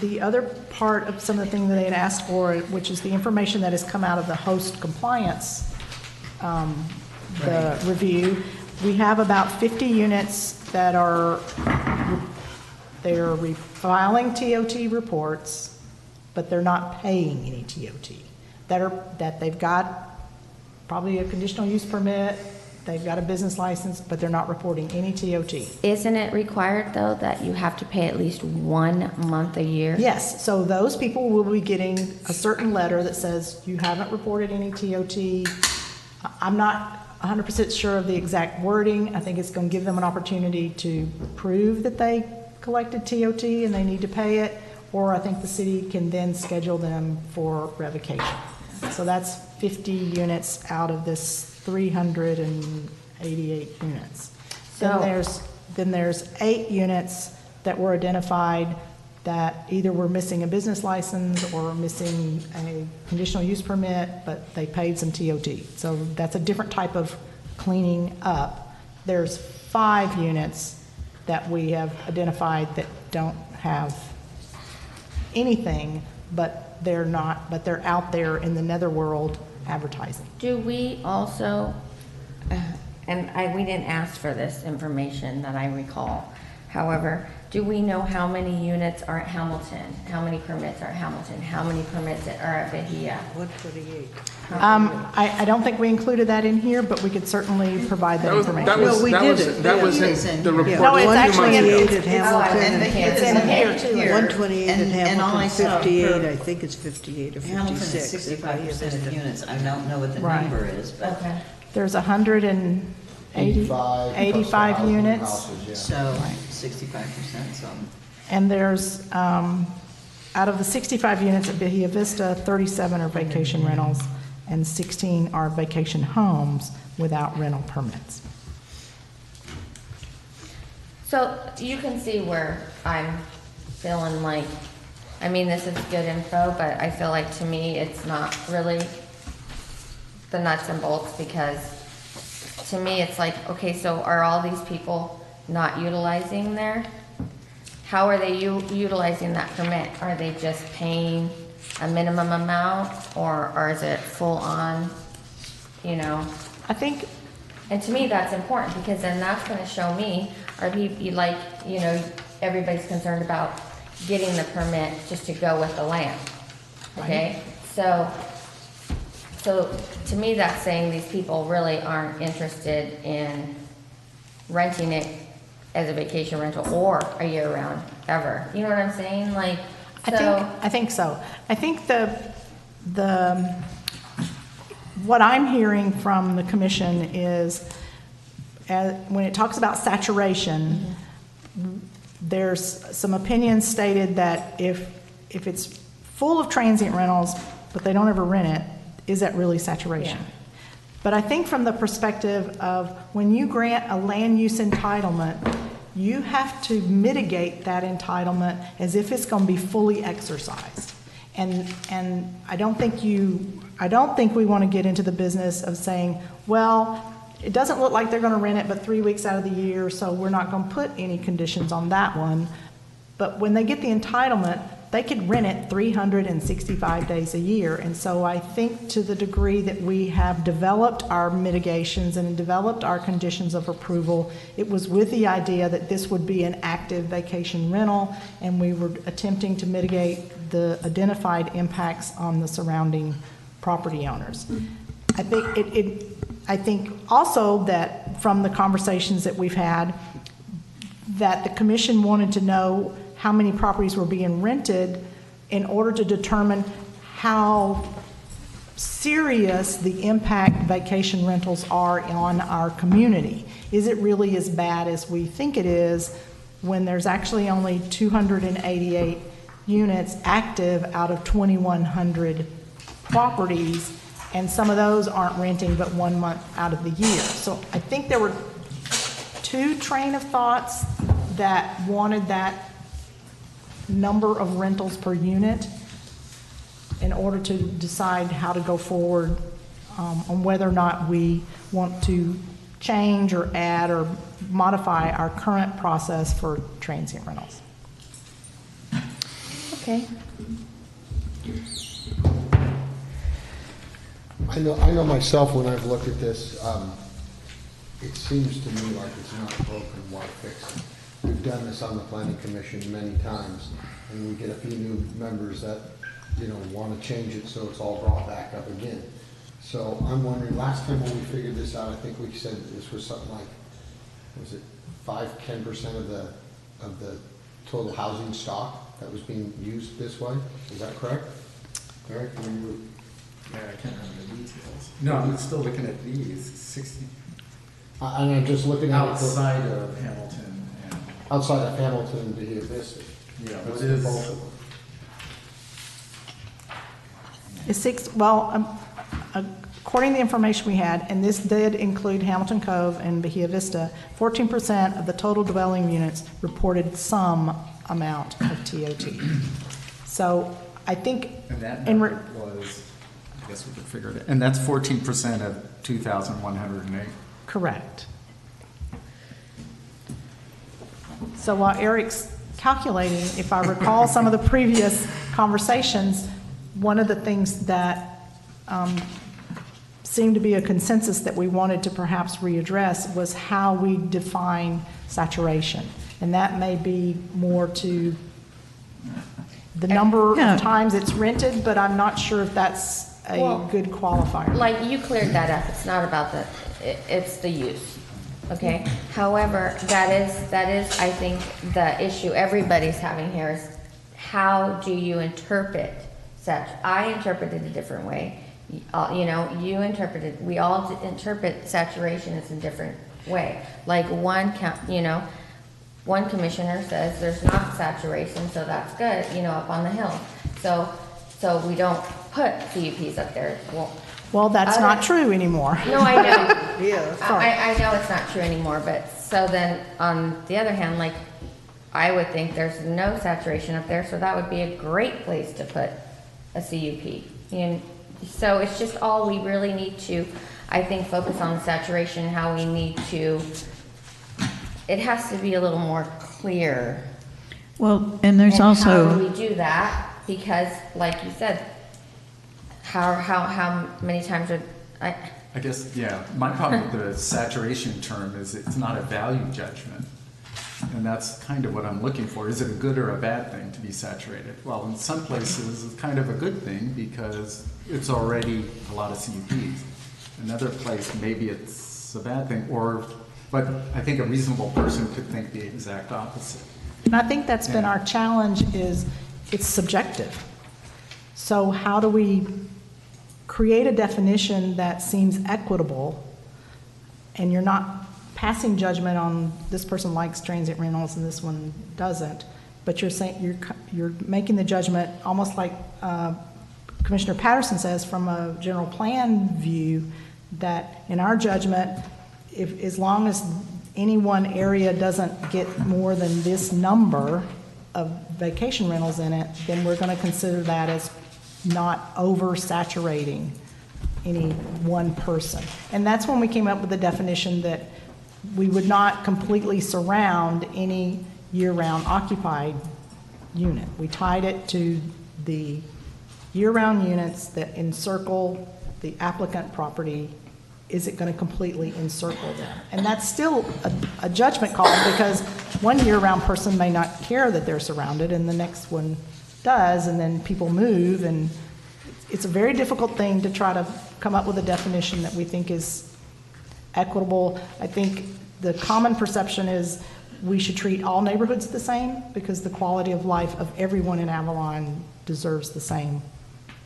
the other part of some of the things that they had asked for, which is the information that has come out of the host compliance, the review. We have about 50 units that are, they are filing TOT reports, but they're not paying any TOT. That they've got probably a conditional use permit, they've got a business license, but they're not reporting any TOT. Isn't it required, though, that you have to pay at least 1 month a year? Yes, so those people will be getting a certain letter that says you haven't reported any TOT. I'm not 100% sure of the exact wording. I think it's going to give them an opportunity to prove that they collected TOT and they need to pay it, or I think the city can then schedule them for revocation. So that's 50 units out of this 388 units. So- Then there's 8 units that were identified that either were missing a business license or missing a conditional use permit, but they paid some TOT. So that's a different type of cleaning up. There's 5 units that we have identified that don't have anything, but they're out there in the netherworld advertising. Do we also, and we didn't ask for this information that I recall, however, do we know how many units are at Hamilton? How many permits are at Hamilton? How many permits are at Bahia? 128. I don't think we included that in here, but we could certainly provide that information. Well, we did it. That was It is in in the here. report. No, it's 2 actually months in- ago. 128 at Hamilton. It's in here, too. 128 at And all I Hamilton, saw 58, for- I think it's 58 or Hamilton 56. is 65% of units, I don't know what the Right. number is, but, Okay. There's 185 85 units, houses, yeah. so 65%, so. and there's, out of the 65 units at Bahia Vista, 37 are vacation rentals, and 16 are vacation homes without rental permits. So you can see where I'm feeling like, I mean, this is good info, but I feel like to me, it's not really the nuts and bolts, because to me, it's like, okay, so are all these people not utilizing how are they utilizing that permit? Are they just paying a minimum amount, or is it full on, you know? I think, And to me, that's important, because then that's gonna show me, are people, like, you know, everybody's concerned about getting the permit just to go with the land, okay? So to me, that's saying these people really aren't interested in renting it as a vacation rental or a year-round ever. You know what I'm saying? Like, so. I think so. I think what I'm hearing from the commission is when it talks about saturation, there's some opinions stated that if it's full of transient rentals, but they don't ever rent it, is that really saturation? Yeah. But I think from the perspective of when you grant a land use entitlement, you have to mitigate that entitlement as if it's going to be fully exercised. And I don't think we want to get into the business of saying, well, it doesn't look like they're going to rent it but 3 weeks out of the year, so we're not going to put any conditions on that one. But when they get the entitlement, they could rent it 365 days a year. And so I think to the degree that we have developed our mitigations and developed our conditions of approval, it was with the idea that this would be an active vacation rental, and we were attempting to mitigate the identified impacts on the surrounding property owners. I think also that from the conversations that we've had, that the commission wanted to know how many properties were being rented in order to determine how serious the impact vacation rentals are on our community. Is it really as bad as we think it is when there's actually only 288 units active out of 2,100 properties, and some of those aren't renting but 1 month out of the year? So I think there were two train of thoughts that wanted that number of rentals per unit in order to decide how to go forward on whether or not we want to change or add or modify our current process for transient rentals. Okay. I know myself when I've looked at this, it seems to me like it's not broken, why fix it? We've done this on the planning commission many times, and we get a few new members that, want to change it so it's all brought back up again. So I'm wondering, last time when we figured this out, I think we said this was something like, was it 5–10% of the total housing stock that was being used this way? Is that correct? Eric, Yeah, I can't remember the details. No, I'm still looking at these, 60, and I'm just looking at it outside of Hamilton. outside of Hamilton and Bahia Vista. Yeah, What's what the is, bulk of them? According to the information we had, and this did include Hamilton Cove and Bahia Vista, 14% of the total dwelling units reported some amount of TOT. So I think, and that number was, I guess we could figure it out, and that's 14% of 2,108. correct. So while Eric's calculating, if I recall some of the previous conversations, one of the things that seemed to be a consensus that we wanted to perhaps readdress was how we define saturation. And that may be more to the number of times it's rented, but I'm not sure if that's a good qualifier. Like, you cleared that up. It's not about it's the use. Okay? However, that is, I think, the issue everybody's having here is how do you interpret such? I interpreted it a different way. You interpreted, we all interpret saturation as a different way. Like one commissioner says there's not saturation, so that's good, up on the hill. So we don't put CUPs up there. Well, that's not true anymore. No, I know. Yeah. I know it's not true anymore, but so then on the other hand, like, I would think there's no saturation up there, so that would be a great place to put a CUP. So it's just all we really need to, I think, focus on saturation, how we need to, it has to be a little more clear. Well, and there's And also. how do we do that? Because, like you said, how many times are, I guess, yeah, my problem with the saturation term is it's not a value judgment. And that's kind of what I'm looking for. Is it a good or a bad thing to be saturated? Well, in some places, it's kind of a good thing because it's already a lot of CUPs. Another place, maybe it's a bad thing, but I think a reasonable person could think the exact opposite. And I think that's been our challenge is it's subjective. So how do we create a definition that seems equitable and you're not passing judgment on this person likes transient rentals and this one doesn't, but you're saying, you're making the judgment almost like Commissioner Patterson says from a general plan view, that in our judgment, as long as any one area doesn't get more than this number of vacation rentals in it, then we're going to consider that as not oversaturating any one person. And that's when we came up with the definition that we would not completely surround any year-round occupied unit. We tied it to the year-round units that encircle the applicant property. Is it going to completely encircle them? And that's still a judgment call, because one year-round person may not care that they're surrounded and the next one does, and then people move, and it's a very difficult thing to try to come up with a definition that we think is equitable. I think the common perception is we should treat all neighborhoods the same, because the quality of life of everyone in Avalon deserves the same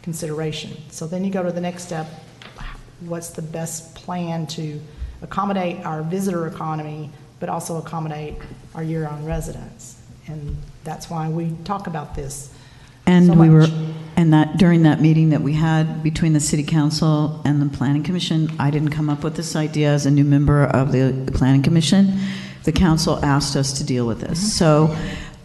consideration. So then you go to the next step. What's the best plan to accommodate our visitor economy, but also accommodate our year-round residents? And that's why we talk about this. And so we much. were, and that during that meeting that we had between the City Council and the Planning Commission, I didn't come up with this idea as a new member of the Planning Commission. The council asked us to deal with this. So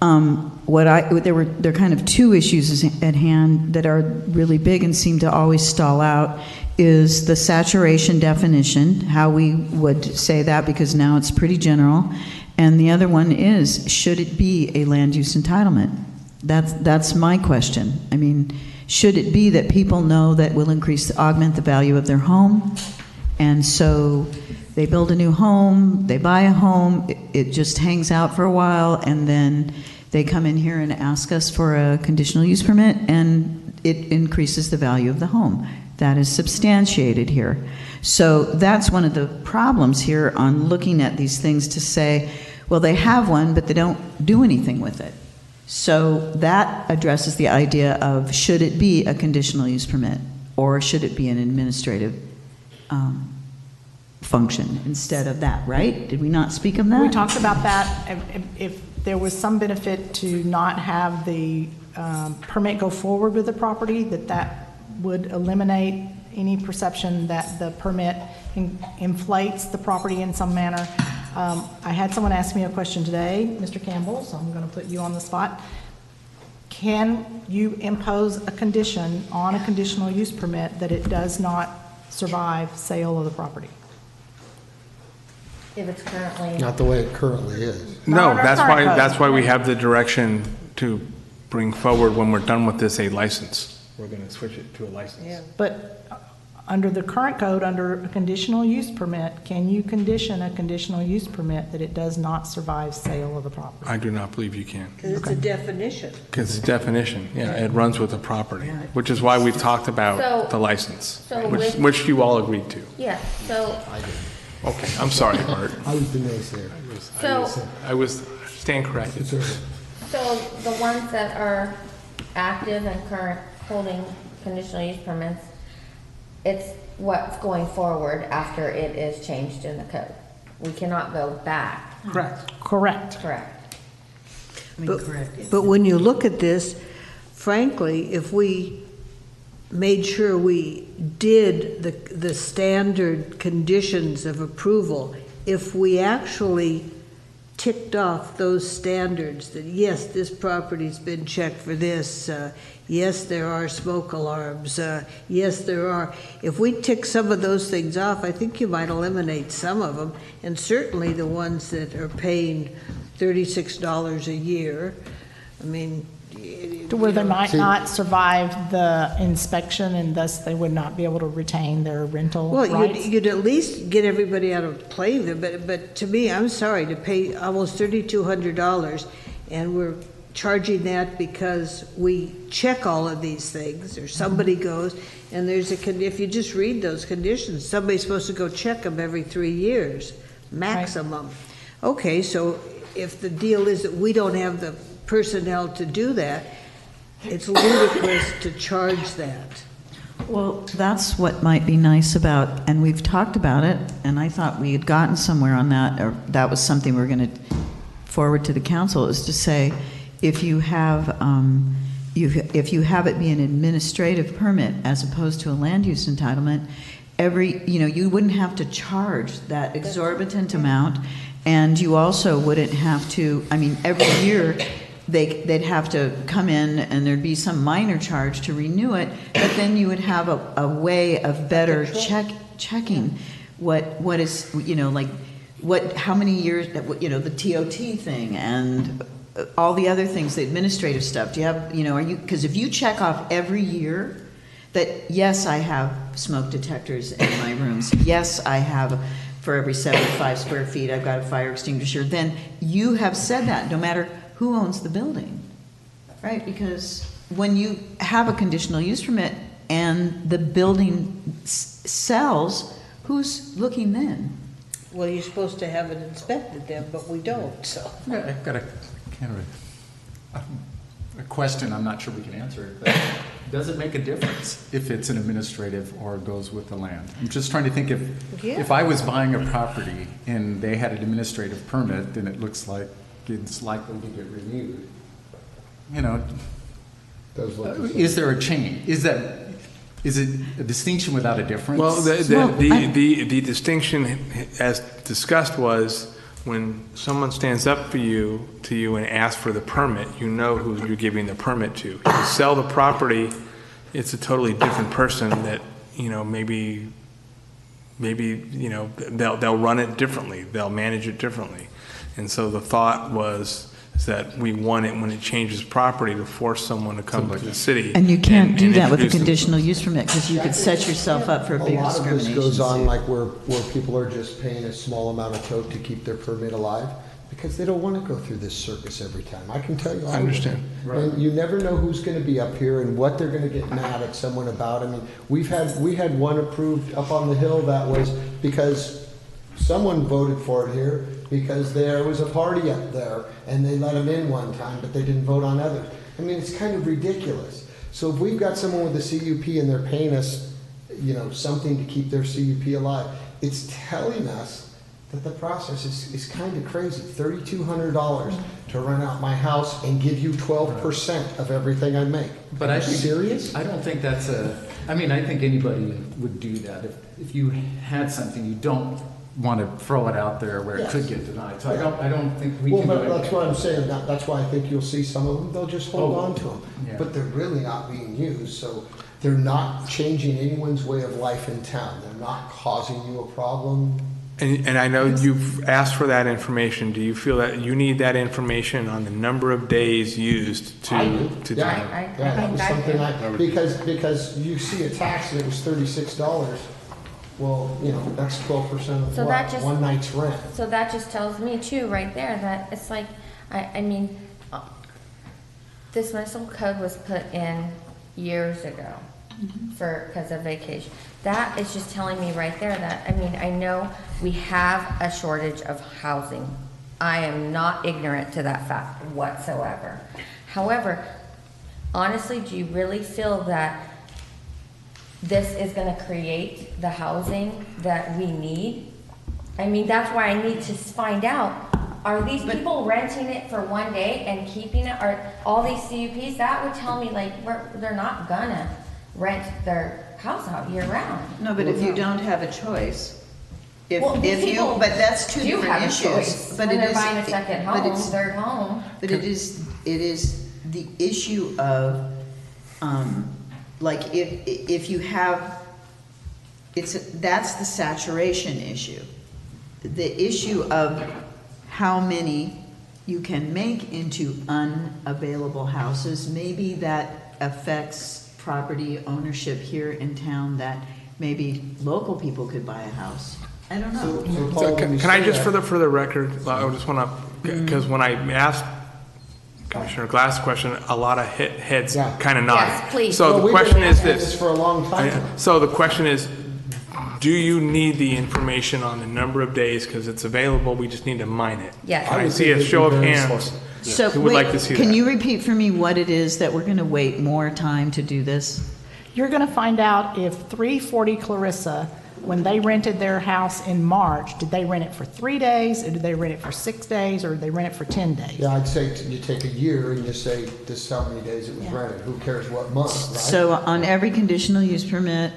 there are kind of two issues at hand that are really big and seem to always stall out. Is the saturation definition, how we would say that, because now it's pretty general. And the other one is, should it be a land use entitlement? That's my question. I mean, should it be that people know that will augment the value of their home? And so they build a new home, they buy a home, it just hangs out for a while, and then they come in here and ask us for a conditional use permit, and it increases the value of the home. That is substantiated here. So that's one of the problems here on looking at these things, to say, well, they have one, but they don't do anything with it. So that addresses the idea of, should it be a conditional use permit, or should it be an administrative function instead of that, right? Did we not speak of that? We talked about that. If there was some benefit to not have the permit go forward with the property, that would eliminate any perception that the permit inflates the property in some manner. I had someone ask me a question today, Mr. Campbell, so I'm going to put you on the spot. Can you impose a condition on a conditional use permit that it does not survive sale of the property? If it's currently. Not the way it currently is. No, Not that's our why, code. that's why we have the direction to bring forward, when we're done with this, a license. We're going to switch it to a license. But under the current code, under a conditional use permit, can you condition a conditional use permit that it does not survive sale of the property? I do not believe you can. Because it's a definition. Because it's definition, yeah, it runs with the property, which is why we've talked about So- the license, so which, with- which you all agreed to. Yeah, so, Okay, I'm sorry, Bart. I was the naysayer. I was, stand corrected. so the ones that are active and current holding conditional use permits, it's what's going forward after it is changed in the code. We cannot go back. Correct. Correct. But when you look at this, frankly, if we made sure we did the standard conditions of approval, if we actually ticked off those standards, that yes, this property's been checked for this, yes, there are smoke alarms, yes, there are. If we tick some of those things off, I think you might eliminate some of them, and certainly the ones that are paying $36 a year. I mean, To where they might not survive the inspection, and thus they would not be able to retain their rental well, rights? you'd at least get everybody out of play there, but to me, I'm sorry, to pay almost $3,200, and we're charging that because we check all of these things, or somebody goes, and there's if you just read those conditions, somebody's supposed to go check them every 3 years, maximum. Okay, so if the deal is that we don't have the personnel to do that, it's ludicrous to charge that. Well, that's what might be nice about, and we've talked about it, and I thought we had gotten somewhere on that, or that was something we're going to forward to the council, is to say, if you have it be an administrative permit as opposed to a land use entitlement, you wouldn't have to charge that exorbitant amount, and you also wouldn't have to, every year, they'd have to come in and there'd be some minor charge to renew it, but then you would have a way of better checking what is, how many years, the TOT thing and all the other things, the administrative stuff. Do you have, because if you check off every year that, yes, I have smoke detectors in my rooms, yes, I have, for every 75 square feet, I've got a fire extinguisher, then you have said that, no matter who owns the building, right? Because when you have a conditional use permit and the building sells, who's looking then? Well, you're supposed to have it inspected then, but we don't, so. Yeah, I've got a question, I'm not sure we can answer it, but does it make a difference if it's an administrative or goes with the land? I'm just trying to think if I was buying a property and they had an administrative permit, then it looks like it's likely to get renewed. Is there a change? Is it a distinction without a difference? Well, the distinction as discussed was when someone stands up to you and asks for the permit, you know who you're giving the permit to. If you sell the property, it's a totally different person that, maybe they'll run it differently. They'll manage it differently. And so the thought was that we want it when it changes property to force someone to come to the city. And you can't do that with a introduce them. conditional use permit, because you could set yourself up for a big discrimination. A lot of this goes on like where people are just paying a small amount of tote to keep their permit alive, because they don't want to go through this circus every time. I can tell you. I understand. And you never know who's going to be up here and what they're going to get mad at someone about. We had one approved up on the hill that was because someone voted for it here because there was a party up there and they let them in one time, but they didn't vote on others. It's kind of ridiculous. So if we've got someone with a CUP and they're paying us, something to keep their CUP alive, it's telling us that the process is kind of crazy. $3,200 to rent out my house and give you 12% of everything I make. But Are you serious? I don't think that's I think anybody would do that. If you had something, you don't want to throw it out there where it could get denied. So I don't think we can do it. That's what I'm saying. That's why I think you'll see some of them, they'll just hold on to them. Yeah. But they're really not being used, so they're not changing anyone's way of life in town. They're not causing you a problem. And I know you've asked for that information. Do you feel that you need that information on the number of days used to do that? That was something because you see a tax and it was $36. Well, that's 12% of So that just- one night's rent. So that just tells me too, right there, that it's like, this municipal code was put in years ago because of vacation. That is just telling me right there that, I know we have a shortage of housing. I am not ignorant to that fact whatsoever. However, honestly, do you really feel that this is going to create the housing that we need? That's why I need to find out, are these people renting it for one day and keeping it? Are all these CUPs? That would tell me they're not gonna rent their house out year round. No, but if you don't have a choice, Well, these people but that's two do different have a issues. choice. When they're buying a second home, third home. But it is the issue of, if you have, that's the saturation issue. The issue of how many you can make into unavailable houses, maybe that affects property ownership here in town, that maybe local people could buy a house. I don't know. So Paul, So when you can I say just, that- for the record, I just want to, because when I asked Commissioner Glass the question, a lot of heads Yeah. kind of nodded. Yes, please. So Well, the we've been question is asking this. for a long time. So the question is, do you need the information on the number of days? Because it's available, we just need to mine it. Yes. Can I would see think a it'd show be of very hands? smart. So Who would like to wait, see can that? you repeat for me what it is that we're going to wait more time to do this? You're going to find out if 340 Clarissa, when they rented their house in March, did they rent it for 3 days, or did they rent it for 6 days, or did they rent it for 10 days? Yeah, I'd say you take a year and you say, this is how many days it was rented. Who cares what month, right? So on every conditional use permit,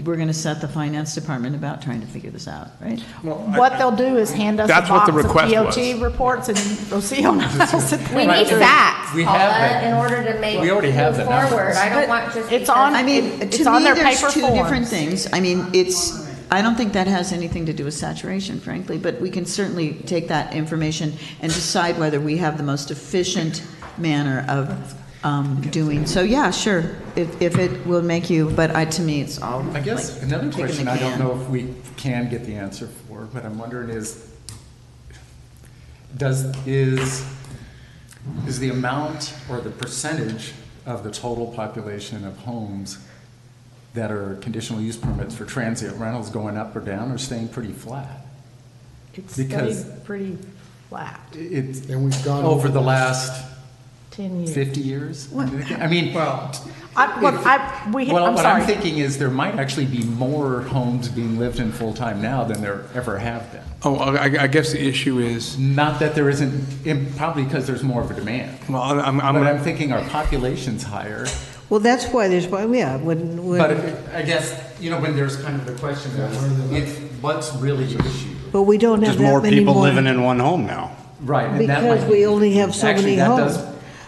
we're going to set the finance department about trying to figure this out, right? What they'll do is hand us a That's what box the of request TOT was. reports and go see on us. We need facts, We Paula, have that. in order to make, We already have move the numbers. forward. I don't But want just it's because- on- I mean, It's to on me, their there's paper two different forms. things. I mean, I don't think that has anything to do with saturation, frankly, but we can certainly take that information and decide whether we have the most efficient manner of doing. So, yeah, sure, if it will make you, but to me, it's all I guess like another kicking question the I don't can. know if we can get the answer for, but I'm wondering is the amount or the percentage of the total population of homes that are conditional use permits for transient rentals going up or down or staying pretty flat? It's Because- stayed pretty flat, It's And we've gone over the last 10 years. 50 years? I mean, Well, I'm what sorry. I'm thinking is there might actually be more homes being lived in full-time now than there ever have been. oh, I guess the issue is, Not that there isn't, probably because there's more of a demand. well, I'm But gonna, I'm thinking our population's higher. Well, that's why there's, yeah, But I guess, when there's kind of the question of, what's really the issue? but we don't have There's more that many people more. living in one home now. Right. and that might Because we be- only have so actually, many that homes.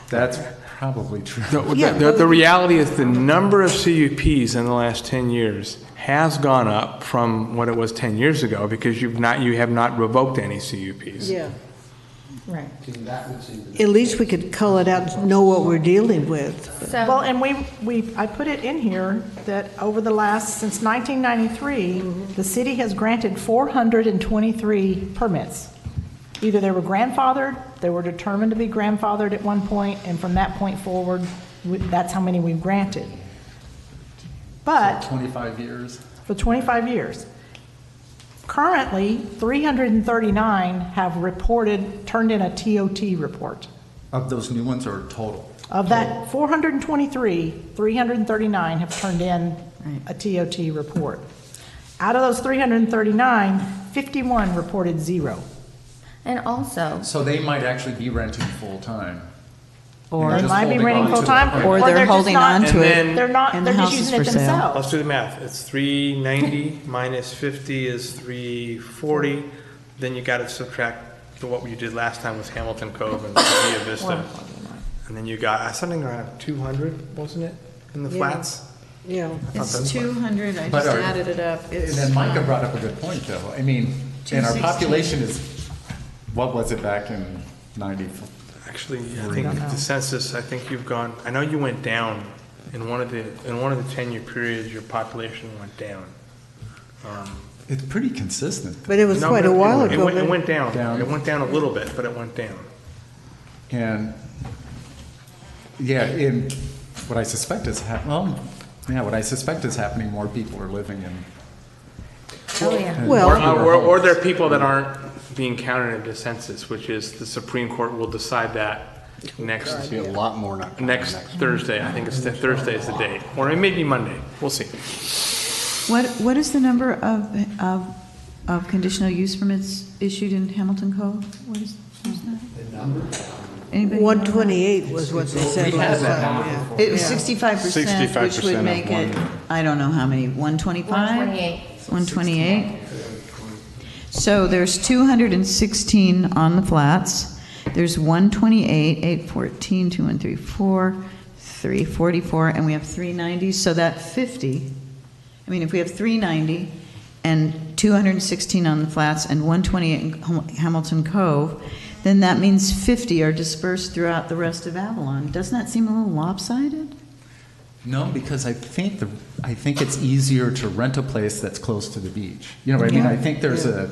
That's probably true. no, Yeah, the reality is the number of CUPs in the last 10 years has gone up from what it was 10 years ago because you have not revoked any CUPs. Yeah. Right. That would seem to At least we could cull it out and know what we're dealing with. Well, So, and I put it in here that since 1993, the city has granted 423 permits. Either they were grandfathered, they were determined to be grandfathered at one point, and from that point forward, that's how many we've granted. But 25 years. for 25 years. Currently, 339 have turned in a TOT report. Of those new ones or total? Of that 423, 339 have turned in a TOT report. Out of those 339, 51 reported zero. and also, So they might actually be renting full-time. Or They're They just might be holding renting on to the full-time, permit. Or they're just holding not- on to And it. then- They're not, And the they're just house is using it for sale. themselves. Let's do the math. It's 390 minus 50 is 340. Then you got to subtract what you did last time with Hamilton Cove and Via Vista. And then you got something around 200, wasn't it, in the flats? Yeah. It's 200, I But just our- added it up. And It's, then Micah brought up a good point, though. I mean, and our 216. population is, what was it back in 90? Actually, I think the census, I think you've gone, I know you went down in one of the 10-year periods, your population went down. It's pretty consistent. But it was No, quite a but while it ago. went- It but- went down. Down. It went down a little bit, but it went down. And, yeah, in what I suspect is what I suspect is happening, more people are living in. oh yeah. Well- Or there are people that aren't being counted in the census, which is the Supreme Court will decide that next Be a lot more not. Thursday. I think it's Thursday is the date, or it may be Monday. We'll see. what is the number of conditional use permits issued in Hamilton Cove? What is that? Anybody know? 128 was what they said We had last that time, number yeah. before. It was 65%, which 65% would of make it, one. I don't know how many, 125? 128. 128? So there's 216 on the flats. There's 128, 814, 2134, 344, and we have 390. So that 50, I mean, if we have 390 and 216 on the flats and 128 in Hamilton Cove, then that means 50 are dispersed throughout the rest of Avalon. Doesn't that seem a little lopsided? No, because I think it's easier to rent a place that's close to the beach. You know what I mean? Yeah. I think there's a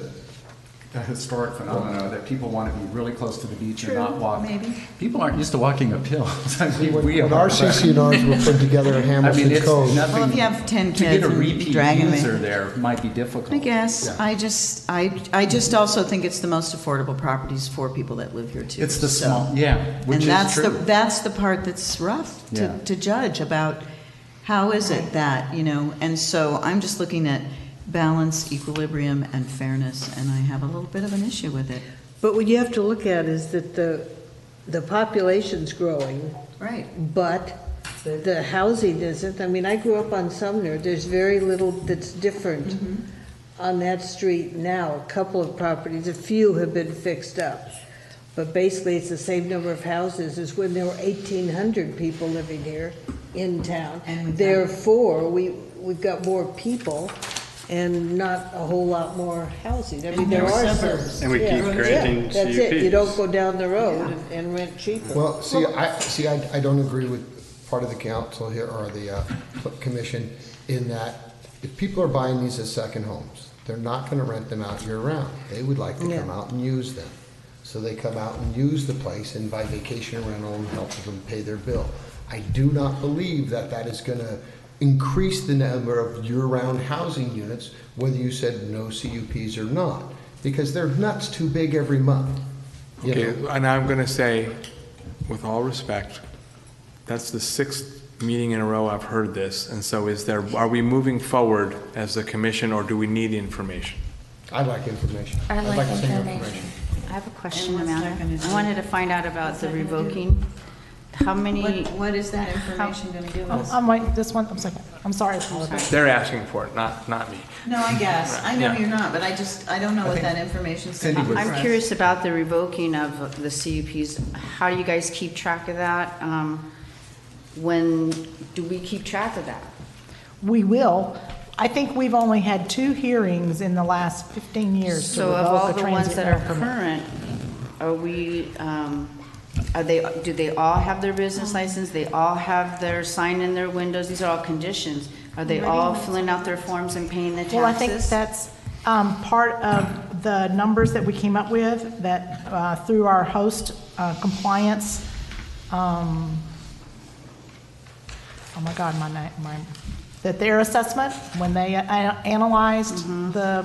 historic phenomenon that people want to be really close to the beach and not walk. maybe. People aren't used to walking up hills. I mean, we When are. our CCNRs were put together at I mean, Hamilton it's Cove, nothing. Well, if you have 10 To get kids a and repeat dragging me. user there might be difficult. I guess, I just also think it's the most affordable properties for people that live here too. It's the so- small, yeah, which And is that's true. that's the part that's rough Yeah. to judge about, How is it that, and so I'm just looking at balance, equilibrium, and fairness, and I have a little bit of an issue with it. But what you have to look at is that the population's growing, Right. but the housing isn't. I mean, I grew up on Sumner. There's very little that's different on that street now. A couple of properties, a few have been fixed up. But basically, it's the same number of houses as when there were 1,800 people living here in town. And therefore, we've got more people and not a whole lot more housing. I mean, there are suburbs. And we keep granting That's it. You CUPs. don't go down the road and rent cheaper. Well, I don't agree with part of the council here, or the commission, in that if people are buying these as second homes, they're not gonna rent them out year-round. They would like to come out and use them. So they come out and use the place and buy vacation rental and help them pay their bill. I do not believe that that is gonna increase the number of year-round housing units, whether you said no CUPs or not, because they're nuts too big every month. You Okay, know? and I'm going to say, with all respect, that's the 6th meeting in a row I've heard this, and so are we moving forward as a commission, or do we need information? I'd like information. I'd like to see information. I have a question, And what's that Amanda. gonna do? I wanted to find out about the that gonna do? revoking. How many, What is that information going to give us? I'm waiting, this one, I'm sorry, Paula. They're asking for it, not me. No, I guess. I know Yeah. you're not, but I don't know what that information's going to do for us. I'm curious about the revoking of the CUPs. How do you guys keep track of that? When do we keep track of that? We will. I think we've only had 2 hearings in the last 15 years to So of all revoke a the ones transient that air are permit. current, do they all have their business license? They all have their sign in their windows? These are all conditions. Are they all filling out their forms and paying the taxes? Well, I think that's part of the numbers that we came up with, that through our host compliance, oh my God, that their assessment, when they analyzed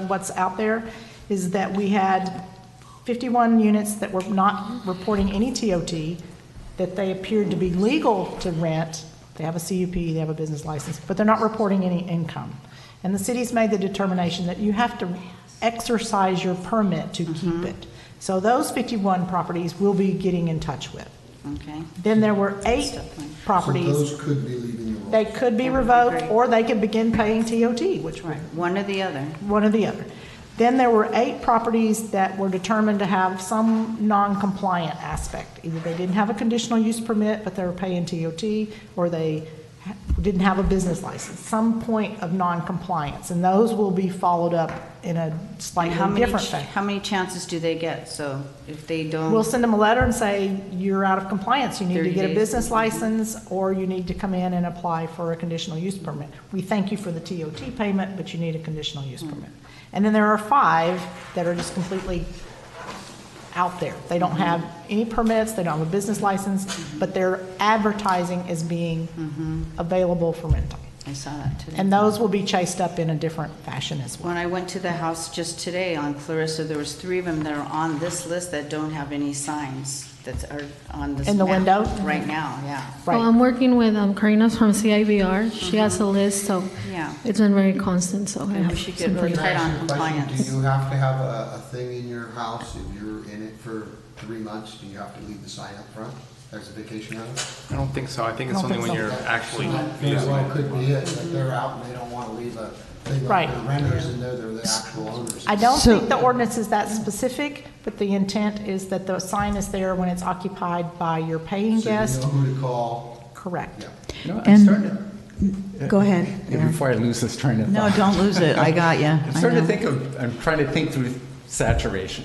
what's out there, is that we had 51 units that were not reporting any TOT, that they appeared to be legal to rent. They have a CUP, they have a business license, but they're not reporting any income. And the city's made the determination that you have to exercise your permit to keep it. So those 51 properties we'll be getting in touch with. Okay. Then there were 8 properties. So those could be leaving the roll. They could be revoked, or they could begin paying TOT, which Right, one or the other. one or the other. Then there were 8 properties that were determined to have some non-compliant aspect. Either they didn't have a conditional use permit, but they were paying TOT, or they didn't have a business license, some point of non-compliance. And those will be followed up in a slightly different fashion. How many chances do they get? So if they don't? We'll send them a letter and say, you're out of compliance, you need to 30 get a days. business license, or you need to come in and apply for a conditional use permit. We thank you for the TOT payment, but you need a conditional use permit. And then there are 5 that are just completely out there. They don't have any permits, they don't have a business license, but they're advertising as being available for rental. I saw that today. And those will be chased up in a different fashion as well. When I went to the house just today on Clarissa, there was 3 of them that are on this list that don't have any signs that are on this In the map window? right now, yeah. Well, I'm working with Karina from CIVR. She has a list, so Yeah. it's been very constant, so I And we have should get some really pretty- tight on Can I ask you a compliance. question? Do you have to have a thing in your house if you're in it for 3 months? Do you have to leave the sign up front as a vacation rental? I don't think so. I think it's I don't only when think you're actually. Maybe well, could be it, that they're out and they don't want to leave a thing Right. like they're renters and know they're the actual owners. I don't think the ordinance is that specific, but the intent is that the sign is there when it's occupied by your paying So you guest. know who to call. Correct. Yeah. You know, I'm And- starting to. Go ahead, Yeah, Aaron. Before I lose this train of No, thought. don't lose it. I got you. I'm starting to think I'm trying to think through saturation.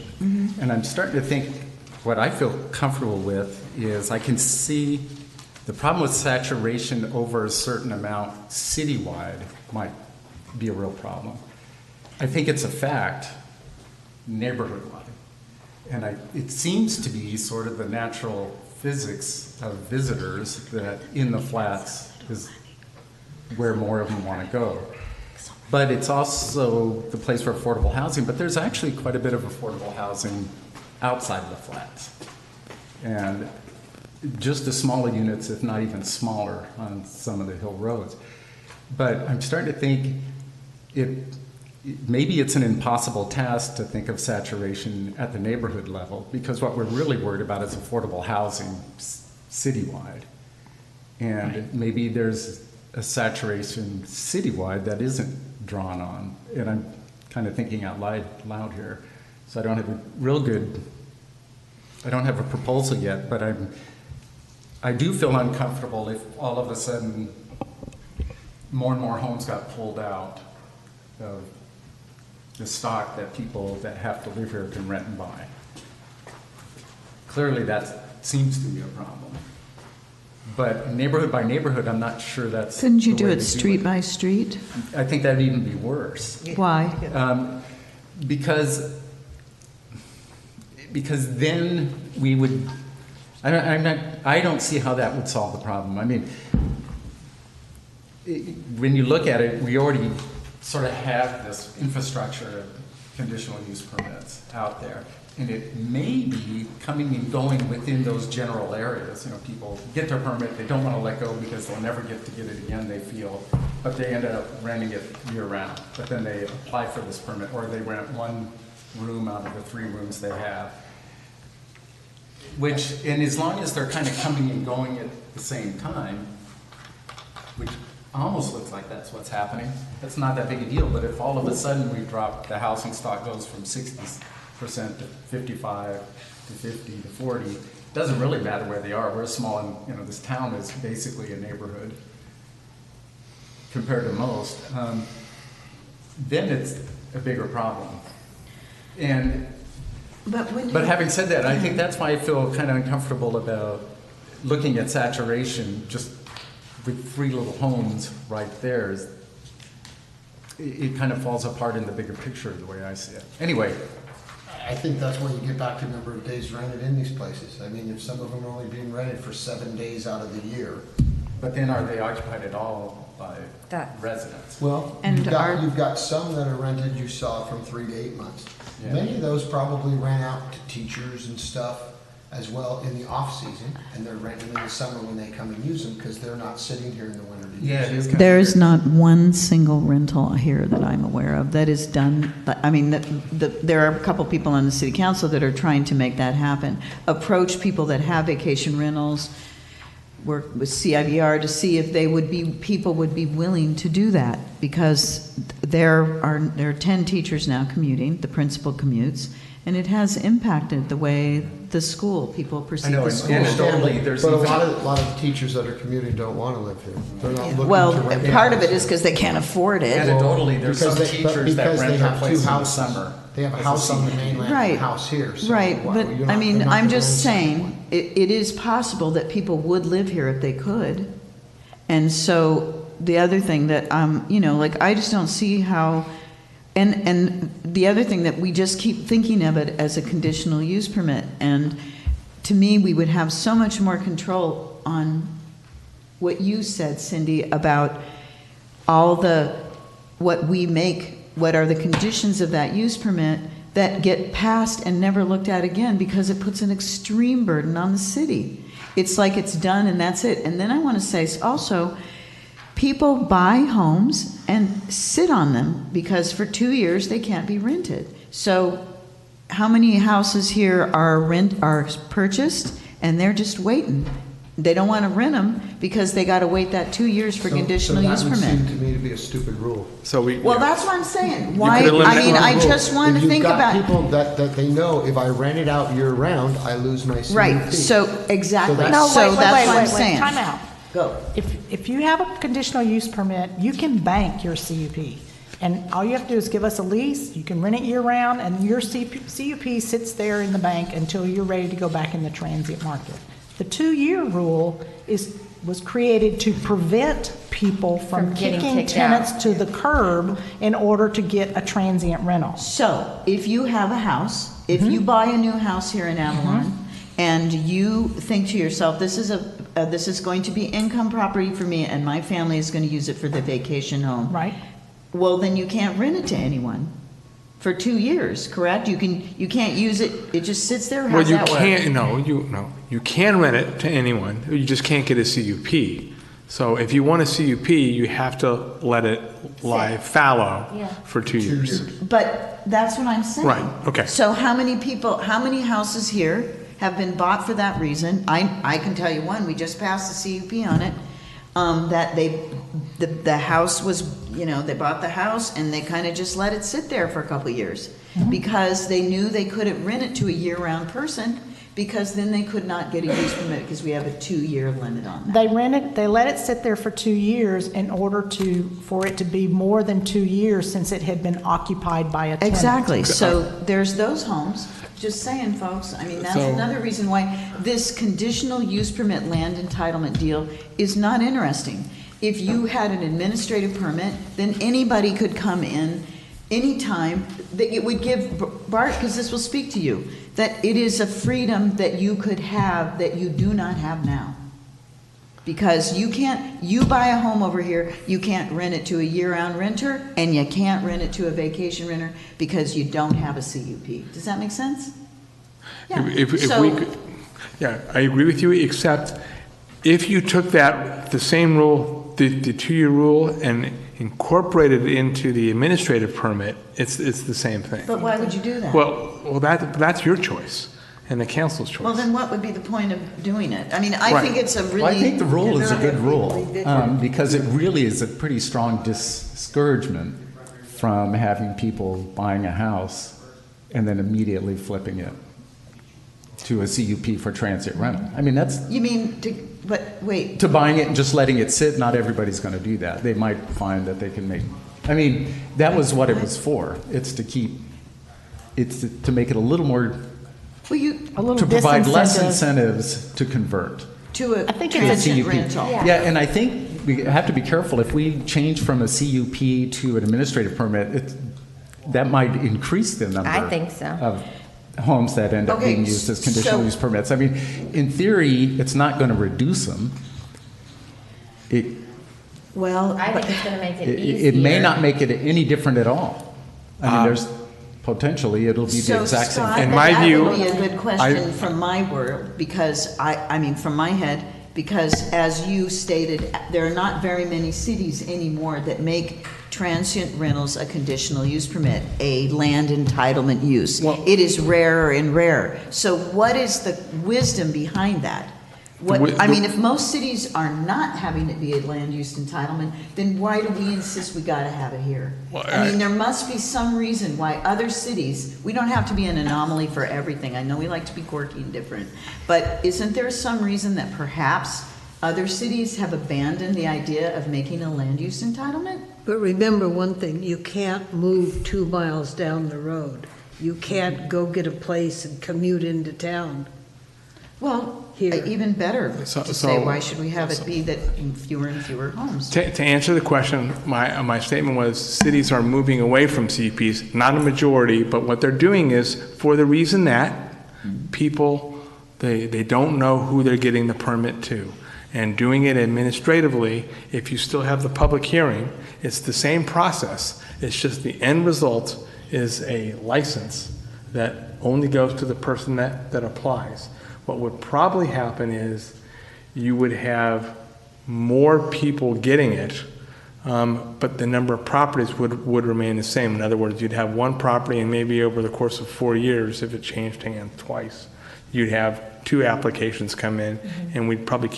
And I'm starting to think what I feel comfortable with is I can see the problem with saturation over a certain amount citywide might be a real problem. I think it's a fact neighborhood-wide. And it seems to be sort of the natural physics of visitors that in the flats is where more of them want to go. But it's also the place for affordable housing, but there's actually quite a bit of affordable housing outside of the flats. And just as smaller units, if not even smaller, on some of the hill roads. But I'm starting to think maybe it's an impossible task to think of saturation at the neighborhood level, because what we're really worried about is affordable housing citywide. And maybe there's a saturation citywide that isn't drawn on. And I'm kind of thinking out loud here. So I don't have a proposal yet, but I do feel uncomfortable if all of a sudden more and more homes got pulled out of the stock that people that have to live here can rent and buy. Clearly that seems to be a problem. But neighborhood by neighborhood, I'm not sure that's Couldn't you the do way it to street by street? I think that'd even be worse. Why? Because then we would, I don't see how that would solve the problem. I mean, when you look at it, we already sort of have this infrastructure of conditional use permits out there. And it may be coming and going within those general areas. You know, people get their permit, they don't want to let go because they'll never get to get it again, they feel, but they end up renting it year round. But then they apply for this permit, or they rent one room out of the 3 rooms they have. And as long as they're kind of coming and going at the same time, which almost looks like that's what's happening, that's not that big a deal. But if all of a sudden we drop, the housing stock goes from 60% to 55 to 50 to 40, it doesn't really matter where they are. We're small, and this town is basically a neighborhood compared to most. Then it's a bigger problem. But having said that, I think that's why I feel kind of uncomfortable about looking at saturation just with 3 little homes right there. It kind of falls apart in the bigger picture the way I see it. Anyway. I think that's when you get back to the number of days rented in these places. I mean, if some of them are only being rented for 7 days out of the year. But then are they occupied at all by residents? Well, you've got some that are rented, you saw, from 3 to 8 months. Yeah. Many of those probably rent out to teachers and stuff as well in the off-season, and they're renting in the summer when they come and use them because they're not sitting here in the winter to use them. There is not one single rental here that I'm aware of that is done. I mean, there are a couple people on the city council that are trying to make that happen. Approach people that have vacation rentals, work with CIVR to see if people would be willing to do that, because there are 10 teachers now commuting, the principal commutes, and it has impacted the way the school, people perceive the school. But a lot of teachers that are commuting don't want to live here. They're not looking well, to rent part of it is because they can't afford it. Anecdotally, there's some teachers that rent their place in the houses. summer. They have a house on the mainland and a house here. So Right, but you're I mean, they're not I'm gonna just rent saying, it is possible that people would live here if they could. And so the other thing that, I just don't see how, and the other thing that we just keep thinking of it as a conditional use permit. And to me, we would have so much more control on what you said, Cindy, about all what are the conditions of that use permit that get passed and never looked at again, because it puts an extreme burden on the city. It's like it's done and that's it. And then I want to say also, people buy homes and sit on them because for 2 years they can't be rented. So how many houses here are purchased and they're just waiting? They don't want to rent them because they got to wait that 2 years for conditional use permit. That would seem to me to be a stupid rule. Well, that's what I'm saying. Why? I mean, I just want to think about. If you've got people that they know, if I rent it out year round, I lose my CUP. Right. So exactly. that's So that's what I'm saying. Time out. Go. If you have a conditional use permit, you can bank your CUP. And all you have to do is give us a lease, you can rent it year round, and your CUP sits there in the bank until you're ready to go back in the transient market. The 2-year rule was created to prevent people from kicking tenants to the curb in order to get a transient rental. So if you have a house, if you buy a new house here in Avalon, and you think to yourself, this is going to be income property for me, and my family is going to use it for the vacation home. Right. Well, then you can't rent it to anyone for 2 years, correct? You can't use it. It just sits there. Well, you can't. No, you can rent it to anyone. You just can't get a CUP. So if you want a CUP, you have to let it lie fallow Yeah. for 2 years. But that's what I'm saying. Right, okay. So how many houses here have been bought for that reason? I can tell you one, we just passed the CUP on it. That the house was, they bought the house and they kind of just let it sit there for a couple of years. Because they knew they couldn't rent it to a year-round person, because then they could not get a use permit, because we have a 2-year limit on that. They let it sit there for 2 years in order for it to be more than 2 years since it had been occupied by a tenant. Exactly, so there's those homes, just saying, folks, I mean, that's So- another reason why this conditional use permit land entitlement deal is not interesting. If you had an administrative permit, then anybody could come in anytime, that it would give, Bart, because this will speak to you, that it is a freedom that you could have that you do not have now. Because you buy a home over here, you can't rent it to a year-round renter, and you can't rent it to a vacation renter because you don't have a CUP. Does that make sense? Yeah. If we So- could, yeah, I agree with you, except if you took the same rule, the 2-year rule, and incorporated it into the administrative permit, it's the same thing. But why would you do that? Well, that's your choice and the council's choice. Well, then what would be the point of doing it? I mean, I Right. think it's a really. Well, I think the rule is a good rule, different. because it really is a pretty strong discouragement from having people buying a house and then immediately flipping it to a CUP for transient rental. I mean, that's, You mean, but wait, to buying it and just letting it sit, not everybody's going to do that. They might find that they can make, I mean, that was what it was for. It's to make it a little more, well, A little to provide less disincentive. incentives to convert. to a I think to a it's a transient CUP. rental. Yeah, and I think we have to be careful. If we change from a CUP to an administrative permit, that might increase the number. I think so. Of homes that end up Okay, being used as conditional so- use permits. I mean, in theory, it's not going to reduce them. Well, I but- think it's gonna make it easier. It may not make it any different at all. I mean, there's potentially, it'll be the So exact same Scott, thing. In my that view, would be a good question I- from my world, because I mean, from my head, because as you stated, there are not very many cities anymore that make transient rentals a conditional use permit, a land entitlement use. Well- It is rarer and rarer. So what is the wisdom behind that? I mean, if most cities are not having it be a land use entitlement, then why do we insist we gotta have it here? Well, I mean, there must be some reason why other cities, we don't have to be an anomaly for everything. I know we like to be quirky and different, but isn't there some reason that perhaps other cities have abandoned the idea of making a land use entitlement? But remember one thing, you can't move 2 miles down the road. You can't go get a place and commute into town. Well, Here. even better So- to say, so- why should we have it be that in fewer and fewer homes? To answer the question, my statement was cities are moving away from CUPs, not a majority, but what they're doing is for the reason that people, they don't know who they're getting the permit to. And doing it administratively, if you still have the public hearing, it's the same process. It's just the end result is a license that only goes to the person that applies. What would probably happen is you would have more people getting it, but the number of properties would remain the same. In other words, you'd have one property and maybe over the course of 4 years, if it changed hands twice, you'd have 2 applications come in and we'd probably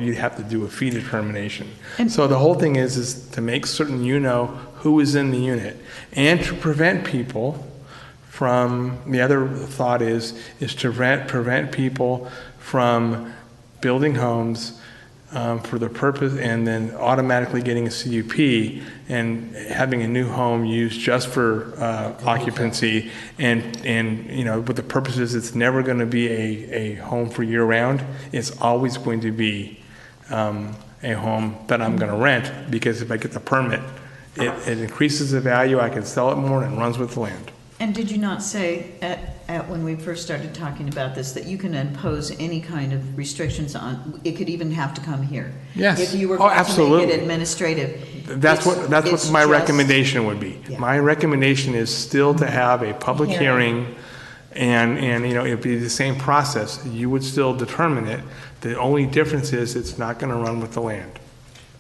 you'd have to do a fee determination. So the whole thing is to make certain you know who is in the unit and to prevent people from, the other thought is to prevent people from building homes for the purpose and then automatically getting a CUP and having a new home used just for occupancy and but the purpose is it's never going to be a home for year round. It's always going to be a home that I'm going to rent because if I get the permit, it increases the value. I can sell it more and it runs with the land. And did you not say at when we first started talking about this, that you can impose any kind of restrictions on, it could even have to come here? Yes. If you were Oh, going to absolutely. make it administrative. That's what my just- recommendation would be. Yeah. My recommendation is still to have a public hearing And, you know, it'd be the same process. You would still determine it. The only difference is it's not going to run with the land.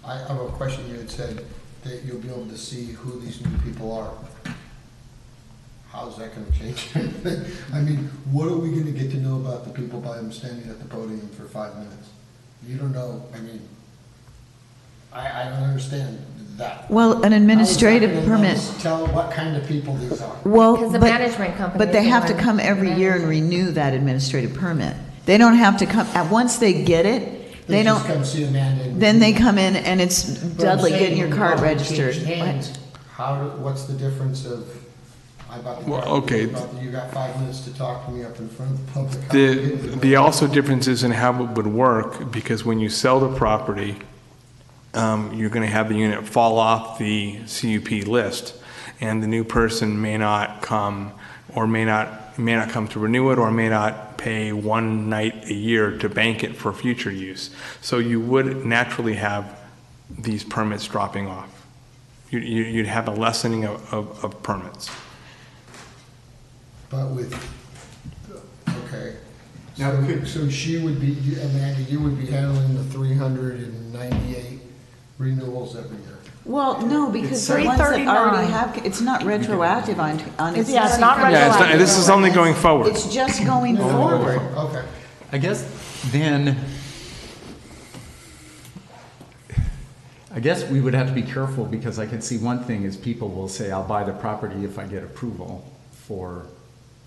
I have a question. You had said that you'll be able to see who these new people are. How's that gonna change anything? I mean, what are we gonna get to know about the people by them standing at the podium for 5 minutes? You don't know, I mean, I don't understand that. Well, an administrative permit, Tell what kind of people these are. well, Because the but, management company. but they is the have to one come every year and managing. renew that administrative permit. They don't have to come, once they get it, they just don't, come see Amanda and. then they come in and it's But I'm Dudley saying getting your when card you registered. change hands, what's the difference of, I bought the Well, car, okay. you got 5 minutes to talk to me up in front of the public. How do you get to The know? also difference is in how it would work, because when you sell the property, you're going to have the unit fall off the CUP list, and the new person may not come, or may not come to renew it, or may not pay one night a year to bank it for future use. So you would naturally have these permits dropping off. You'd have a lessening of permits. But with, okay. Now, So- could- So she would be, Amanda, you would be handling the 398 renewals every year. Well, no, because It's the ones that already 339. have, it's not retroactive on It's not Yeah, it's not, this is only going forward. It's just going forward. Okay. I guess then, I guess we would have to be careful, because I can see one thing is people will say, I'll buy the property if I get approval for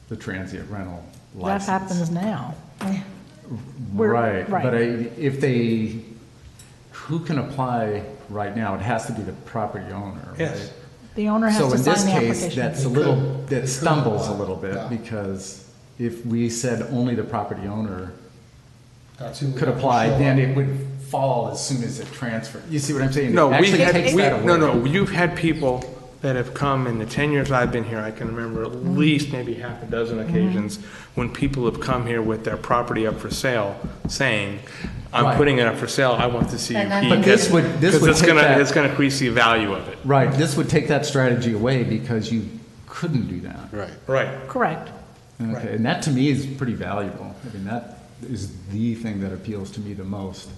the transient rental That license. happens now. We're- Right, right. but if they, who can apply right now? It has to be the property owner, right? Yes. The owner has So to in this sign the case, application. that's a They little, could. They that could stumbles a apply, little bit, yeah. because if we said only the property owner That's who would could have to apply, show then up. it would fall as soon as it transferred. You see what I'm saying? It No, we actually had, takes that away. no, you've had people that have come in the 10 years I've been here, I can remember at least maybe half a dozen occasions when people have come here with their property up for sale, saying, I'm Right. putting it up for sale, I want the CUP. And then- But this would Because take that- it's gonna increase the value of it. Right, this would take that strategy away, because you couldn't do that. Right. Right. Correct. Okay, and that to me is pretty valuable. I mean, that is the thing that appeals to me the most,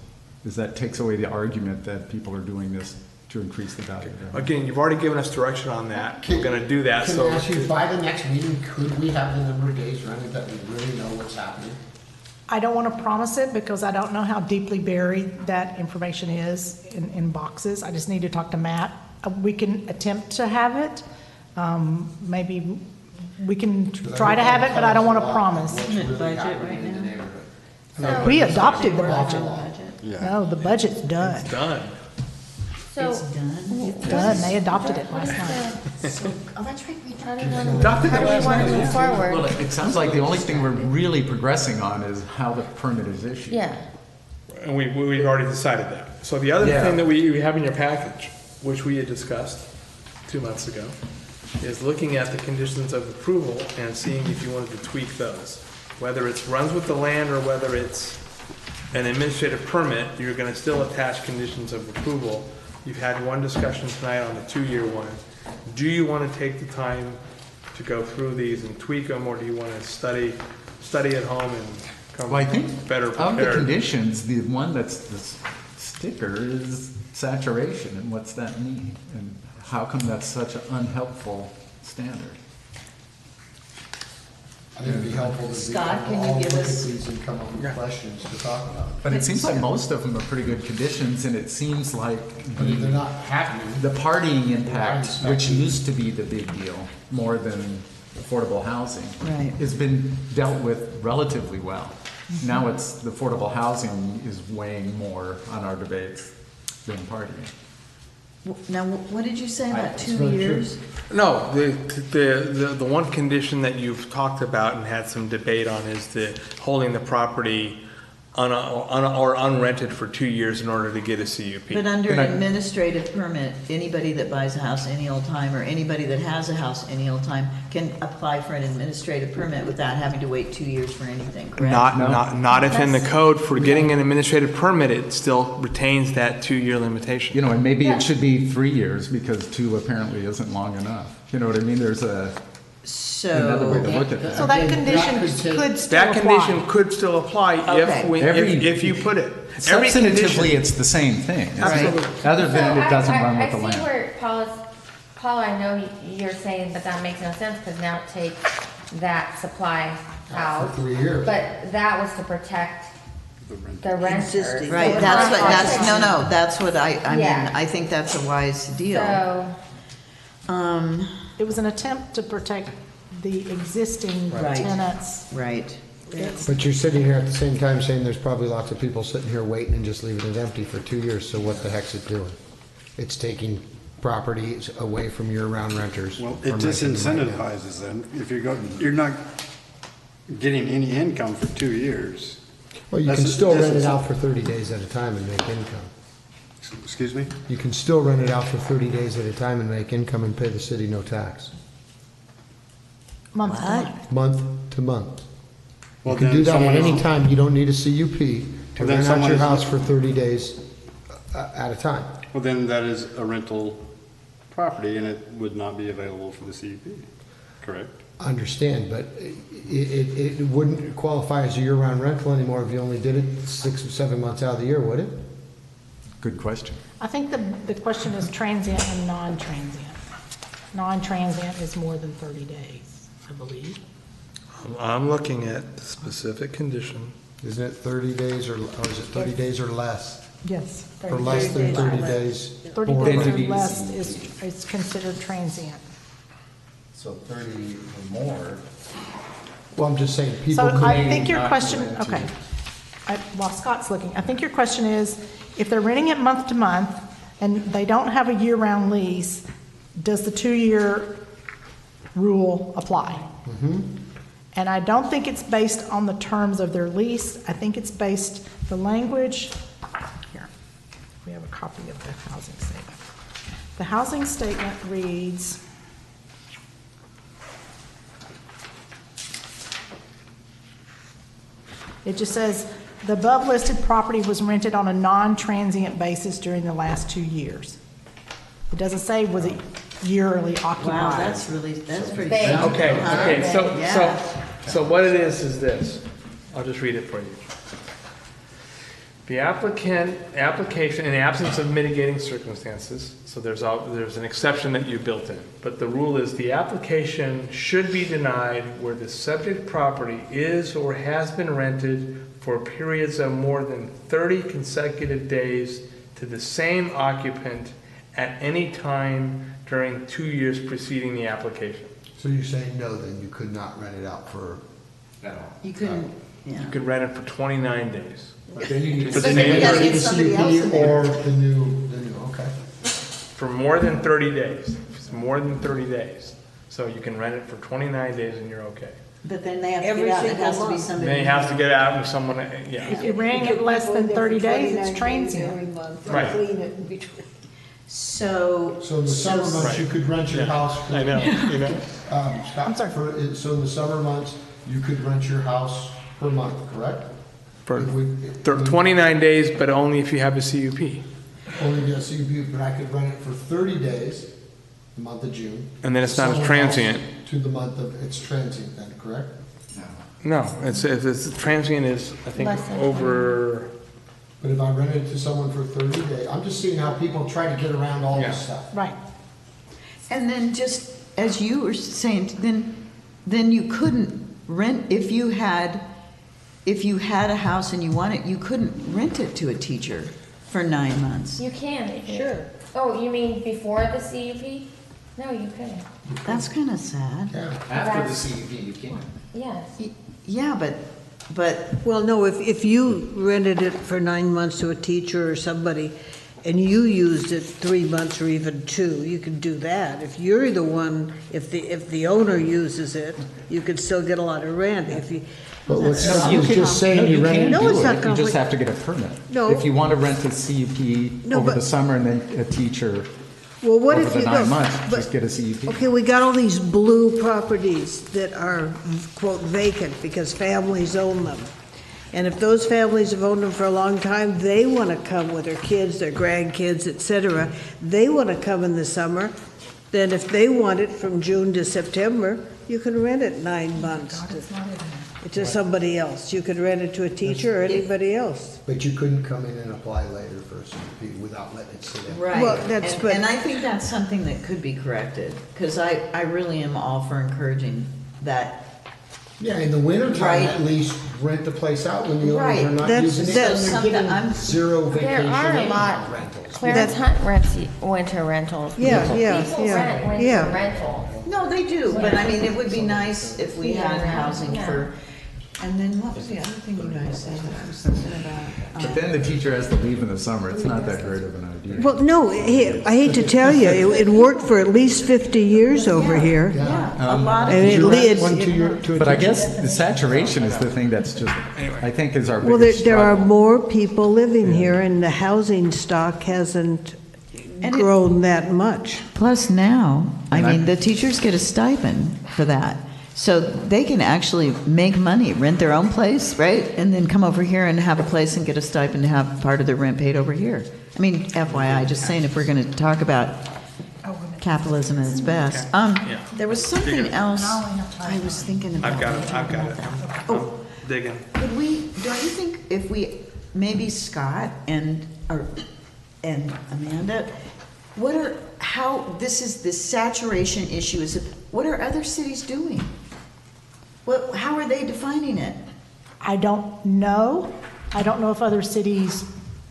is that takes away the argument that people are doing this to increase the value of their home. Again, you've already given us direction on that, we're gonna do that, Can so. I ask you, by the next meeting, could we have the number of days running that we really know what's happening? I don't want to promise it because I don't know how deeply buried that information is in boxes. I just need to talk to Matt. We can attempt to have it. Maybe we can try to have it, but I don't want to promise. What's really Budget happening right in the now? neighborhood? We adopted the budget. Yeah. No, the budget's done. Done. So, Done. They adopted it last night. oh, that's right, we tried to run. Adopted How it do we last want to night. move Well, forward? it sounds like the only thing we're really progressing on is how the permit is issued. Yeah, And we've already decided that. So the other Yeah. thing that we have in your package, which we had discussed 2 months ago, is looking at the conditions of approval and seeing if you wanted to tweak those. Whether it's runs with the land or whether it's an administrative permit, you're gonna still attach conditions of approval. You've had one discussion tonight on the 2-year one. Do you wanna take the time to go through these and tweak them, or do you wanna study at home and come Well, I think better of the prepared? conditions, the one that's the sticker is saturation, and what's that mean? And how come that's such an unhelpful standard? I think it'd be helpful to Scott, can you all give look at us- these and come up with questions to talk about. But it seems like most of them are pretty good conditions, and it seems like But if they're not happening, the partying impact, Right. which used to be the big deal, more than affordable housing, Right. has been dealt with relatively well. Now it's, the affordable housing is weighing more on our debates than partying. Now, what did you say about It's 2 very true. years? No, the one condition that you've talked about and had some debate on is the holding the property or unrented for 2 years in order to get a CUP. But under an And I- administrative permit, anybody that buys a house any old time, or anybody that has a house any old time, can apply for an administrative permit without having to wait 2 years for anything, correct? Not if in the code for getting an administrative permit, it still retains that 2-year limitation. You know, and maybe it should be 3 years, because 2 apparently isn't long enough. You know what I mean? There's a Another way to So, look at that. So that condition That could take- could still That apply. condition could still apply Okay. if you put it. Every Substantively, condition, it's the same thing, isn't Right. it? Other than it doesn't run with the I see land. where Paula, I know you're saying, but that makes no sense, because now it takes that supply out. For 3 years. But that was to protect the renters. Existing. right, So that's it's what, not that's, protecting- no, that's what I mean, Yeah. I think that's a wise deal. So, It was an attempt to protect the existing Right. tenants. Right. But you're sitting here at the same time saying there's probably lots of people sitting here waiting and just leaving it empty for 2 years, so what the heck's it doing? It's taking properties away from year-round renters. Well, from it renting them right now. disincentivizes them. If you're not getting any income for 2 years. Well, you can still rent it out for 30 days at a time and make income. Excuse me? You can still rent it out for 30 days at a time and make income and pay the city no tax, Month to month. month to month. You Well, can then do that at someone any else- time. You don't need a CUP to Well, then rent out someone your is- house for 30 days at a time. Well, then that is a rental property and it would not be available for the CUP, correct? Understand, but it wouldn't qualify as a year-round rental anymore if you only did it 6 or 7 months out of the year, would it? Good question. I think the question is transient and non-transient. Non-transient is more than 30 days, I believe. I'm looking at the specific condition. Isn't it 30 days or is it 30 days or less? Yes. For less than 30 days? 30 or days or Then less is considered transient. So 30 or more. Well, I'm just saying, people So I could, think your not question, rent to- okay. While Scott's looking, I think your question is, if they're renting it month to month and they don't have a year-round lease, does the 2-year rule apply? And I don't think it's based on the terms of their lease. I think it's based, the language, here, we have a copy of the housing statement. The housing statement reads, it just says, the above listed property was rented on a non-transient basis during the last 2 years. It doesn't say was it yearly occupied. Wow, that's pretty. Vague. simple. Okay, Yeah. so what it is this. I'll just read it for you. The application, in the absence of mitigating circumstances, so there's an exception that you built in, but the rule is the application should be denied where the subject property is or has been rented for periods of more than 30 consecutive days to the same occupant at any time during 2 years preceding the application. so you're saying no, then you could not rent it out for, You couldn't, yeah. You could rent it for 29 days. but then you need For to the say same- either get the somebody else in CUP there. or the new, okay. For more than 30 days. If it's more than 30 days. So you can rent it for 29 days and you're okay. But then they have to Every get out, it single has to be month. somebody. Then you have to get out and someone, yeah. If you're renting it less than 30 days, it's transient. Every month, and Right. clean it in between. So. So in the summer months, you could rent your house. I know, you know? Scott, I'm sorry. So in the summer months, you could rent your house per month, correct? For If we- 29 days, but only if you have a CUP. Only get a CUP, but I could rent it for 30 days, the month of June. And then it's not as Someone transient. else To the month of, it's transient then, correct? No, it's transient is, I think, Less than over, But if I rent it to someone for 30 days, I'm just seeing how people try to get around all Yeah. this stuff. Right. And then just, as you were saying, then you couldn't rent, if you had a house and you wanted, you couldn't rent it to a teacher for 9 months. you can. Sure. Oh, you mean before the CUP? No, you couldn't. That's kind of sad. Yeah. After the CUP, you can. Yes. Yeah, but, Well, no, if you rented it for 9 months to a teacher or somebody, and you used it 3 months or even 2, you could do that. If you're the one, if the owner uses it, you could still get a lot of rent. If you, But what Scott You was can- just saying, you rent can it. No, do it's it. not You just compli- have to get a permit. No. If you want to rent a CUP No, over but- the summer and then a teacher well, what over if the you, 9 no, months, but- just get a CUP. Okay, we got all these blue properties that are, quote, vacant because families own them. And if those families have owned them for a long time, they want to come with their kids, their grandkids, et cetera. They want to come in the summer. then if they want it from June to September, you can rent it 9 months to somebody else. You could rent it to a teacher or anybody else. But you couldn't come in and apply later for a CUP without letting it sit in. Right. Well, that's- And- but- And I think that's something that could be corrected, because I really am all for encouraging that. Yeah, in the wintertime, Right. at least rent the place out when the owners Right. are not That's- using it. that's And they're something getting I'm- zero There vacation are a lot. anyhow rentals. Clarence Hunt rents winter rentals. Yeah, People- yeah, People yeah, rent winter yeah. rentals. No, they do, but I mean, it would be nice if we had housing Yeah. for, and then what was the other thing you guys said that I was thinking about? But then the teacher has to leave in the summer. It's not that great of an idea. Well, no, I hate to tell you, it worked for at least 50 years over here. Yeah, a lot And of, it You rent leads- one to a But I teacher? guess the saturation is the thing that's just, I think is our Well, biggest there are struggle. more people living here, and the housing stock hasn't And it- grown that much. plus now, I And mean, I- the teachers get a stipend for that. So they can actually make money, rent their own place, right? And then come over here and have a place and get a stipend to have part of their rent paid over here. I mean, FYI, just saying if we're going to talk about capitalism at its best. There was something else I was thinking about. I've got it, I've got it. I'm digging. Could we, don't you think if we, maybe Scott and Amanda, this is the saturation issue, what are other cities doing? How are they defining it? I don't know. I don't know if other cities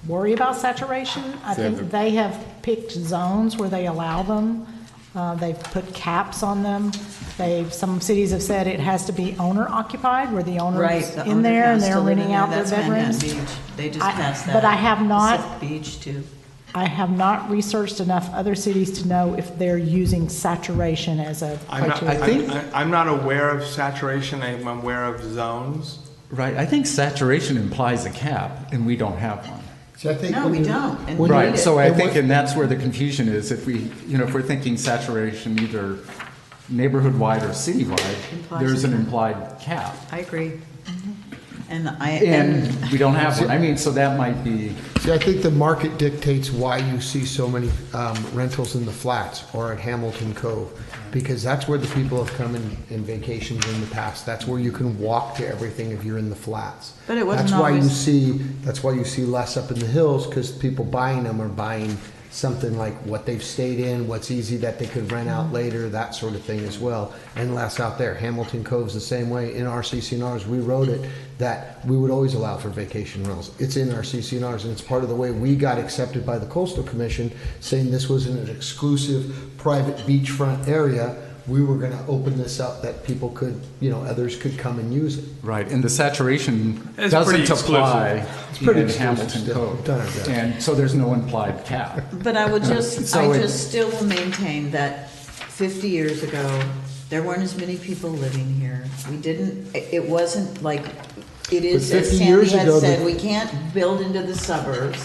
worry about saturation. I think they have picked zones where they allow them. They've put caps on them. Some cities have said it has to be owner occupied, where the owner's The in owner there and has to they're live in renting there. out their That's Manhattan bedrooms. Beach. They just I- passed that. but I have not- Pacific Beach too. I have not researched enough other cities to know if they're using saturation as a criteria. I'm not aware of saturation, I'm aware of zones. Right, I think saturation implies a cap, and we don't have one. See, I think No, when we you- don't, and when we you- Right, so I and think, when- and that's where the confusion is, if we're thinking saturation either neighborhood-wide or citywide, Implies there's a an cap. implied cap. I agree. And And we don't have one, I mean, so that might be, See, I think the market dictates why you see so many rentals in the flats or at Hamilton Cove, because that's where the people have come in vacations in the past. That's where you can walk to everything if you're in the flats. But it wasn't That's why you always- see, that's why you see less up in the hills, because people buying them are buying something like what they've stayed in, what's easy that they could rent out later, that sort of thing as well, and less out there. Hamilton Cove's the same way. In our CCNRs, we wrote it that we would always allow for vacation rentals. It's in our CCNRs, and it's part of the way we got accepted by the Coastal Commission, saying this was an exclusive private beachfront area. We were gonna open this up that people could, others could come and use it. right, and the saturation It's pretty doesn't apply It's pretty in exclusive Hamilton still. Cove. We've done our best. And so there's no implied cap. But I would just, So I it- just still will maintain that 50 years ago, there weren't as many people living here. We didn't, it wasn't like, it is, But as 50 Sandy years had ago, said, the- we can't build into the suburbs.